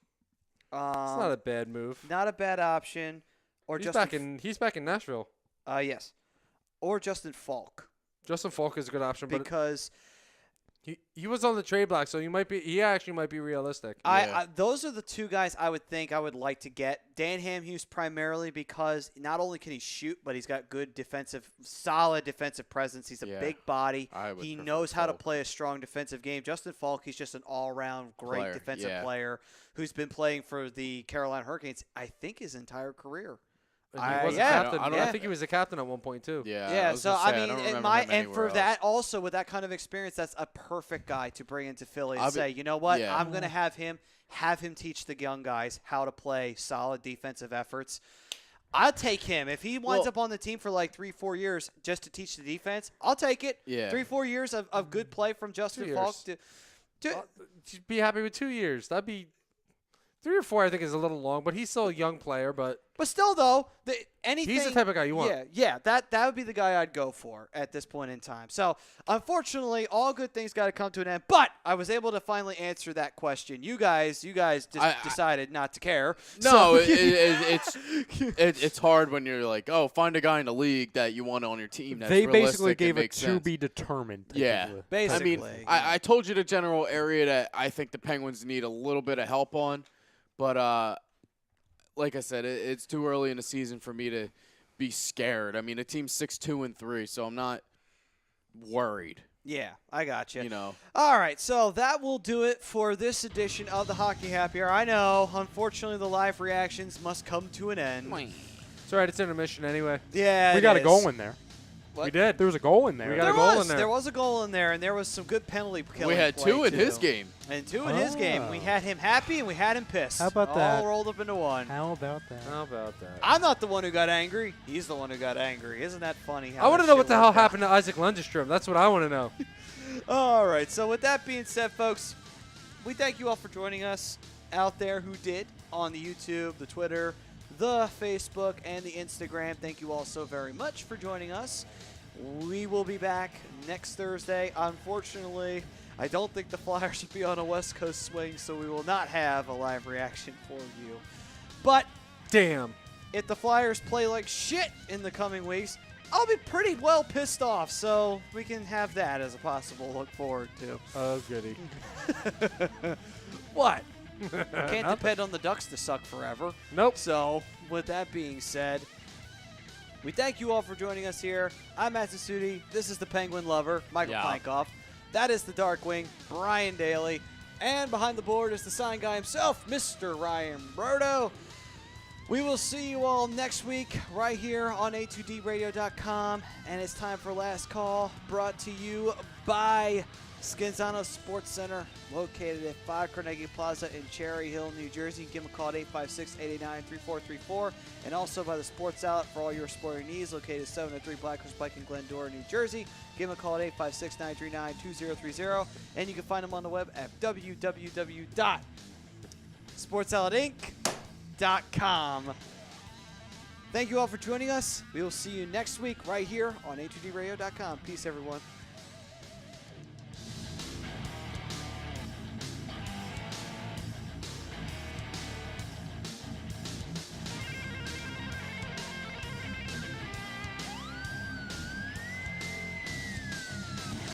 D: It's not a bad move.
A: not a bad option. Or
D: He's
A: Justin.
D: back in Nashville.
A: Yes. Or Justin Falk,
D: Justin Falk is a good option, but
A: because
D: he was on the trade block, so he actually might be realistic.
B: Yeah.
A: those are the 2 guys I would think I would like to get. Dan Hamhughes primarily because not only can he shoot, but he's got good solid defensive presence. He's a
B: Yeah.
A: big body.
B: I would
A: He
B: prefer
A: knows how to
B: Falk.
A: play a strong defensive game. Justin Falk, he's just an all-around great
B: Player,
A: defensive
B: yeah.
A: player who's been playing for the Carolina Hurricanes, I think, his entire career.
D: And he was a
A: yeah.
D: captain.
B: I don't-
D: I think he was a captain at one point too.
B: Yeah.
A: Yeah,
B: was
A: so
B: gonna
A: I
B: say,
A: mean,
B: don't
A: and
B: remember
A: my
B: him
A: and for
B: anywhere
A: that
B: else.
A: also with that kind of experience, that's a perfect guy to bring into Philly and
B: I'll be-
A: say, you know what,
B: yeah.
A: I'm going to have him teach the young guys how to play solid defensive efforts. I'll take him if he winds
B: Well-
A: up on the team for like 3-4 years just to teach the defense. I'll take it.
B: Yeah.
A: 3-4 years of good play from Justin
D: 2
A: Falk.
D: years.
A: To,
D: Be happy with 2 years. That'd be 3 or 4. I think is a little long, but he's still a young player. But
A: But still, though, anything.
D: He's the type of guy you want.
A: Yeah, that would be the guy I'd go for at this point in time. So, unfortunately, all good things got to come to an end. But I was able to finally answer that question. You guys decided not to care.
B: No,
A: So-
B: it's hard when you're like, oh, find a guy in the league that you want on your team. That's
C: They
B: realistic
C: basically
B: and
C: gave it
B: makes
C: to
B: sense.
C: be determined.
B: Yeah.
C: technically.
A: Basically.
B: I mean, I told you the general area that I think the Penguins need a little bit of help on, but like I said, it's too early in the season for me to be scared. I mean, the team's 6-2-3, so I'm not worried.
A: Yeah, I got you.
B: You know,
A: All right, so that will do it for this edition of the Hockey Happy Hour. I know, unfortunately, the live reactions must come to an end.
D: It's all right. It's intermission anyway.
A: Yeah,
C: We
A: it
C: got a
A: is.
C: goal in there.
A: What?
D: We did.
C: There was a goal in there.
D: We got
A: There
D: a goal
A: was.
D: in there.
A: There was a goal in there, and there was some good penalty killing.
B: we had
A: play,
B: 2 in his
A: too.
B: game.
A: And 2 in his game. We
C: Oh.
A: had him happy and we had him pissed.
C: How about
A: all
C: that?
A: All rolled up into one.
C: How about that?
D: How about that?
A: I'm not the one who got angry. He's the one who got angry. Isn't that funny?
D: I want to know what the hell happened to Isaac Lundestrom. That's what I want to know.
A: All right. So with that being said, folks, we thank you all for joining us out there who did on the YouTube, the Twitter, the Facebook, and the Instagram. Thank you all so very much for joining us. We will be back next Thursday. Unfortunately, I don't think the Flyers will be on a West Coast swing, so we will not have a live reaction for you. But
D: Damn.
A: if the Flyers play like shit in the coming weeks, I'll be pretty well pissed off, so we can have that as a possible look forward to.
D: Oh, goody.
A: What? Can't depend on the Ducks to suck forever.
D: Nope.
A: So, with that being said, we thank you all for joining us here. I'm Matt Sassuti. This is the Penguin Lover, Michael
B: Yeah.
A: Plankoff. That is the Darkwing, Brian Daly. And behind the board is the sign guy himself, Mr. Ryan Brodo. We will see you all next week right here on A2DRadio.com. And it's time for Last Call, brought to you by Scanzano Sports Center, located at 5 Carnegie Plaza in Cherry Hill, New Jersey. Give them a call at 856-889-3434. And also by the Sports Outlet for all your sporting needs, located at 703 Blackhurst Pike in Glendora, New Jersey. Give them a call at 856-939-2030. And you can find them on the web at www.sportsoutletinc.com. Thank you all for joining us. We will see you next week right here on A2DRadio.com. Peace, everyone.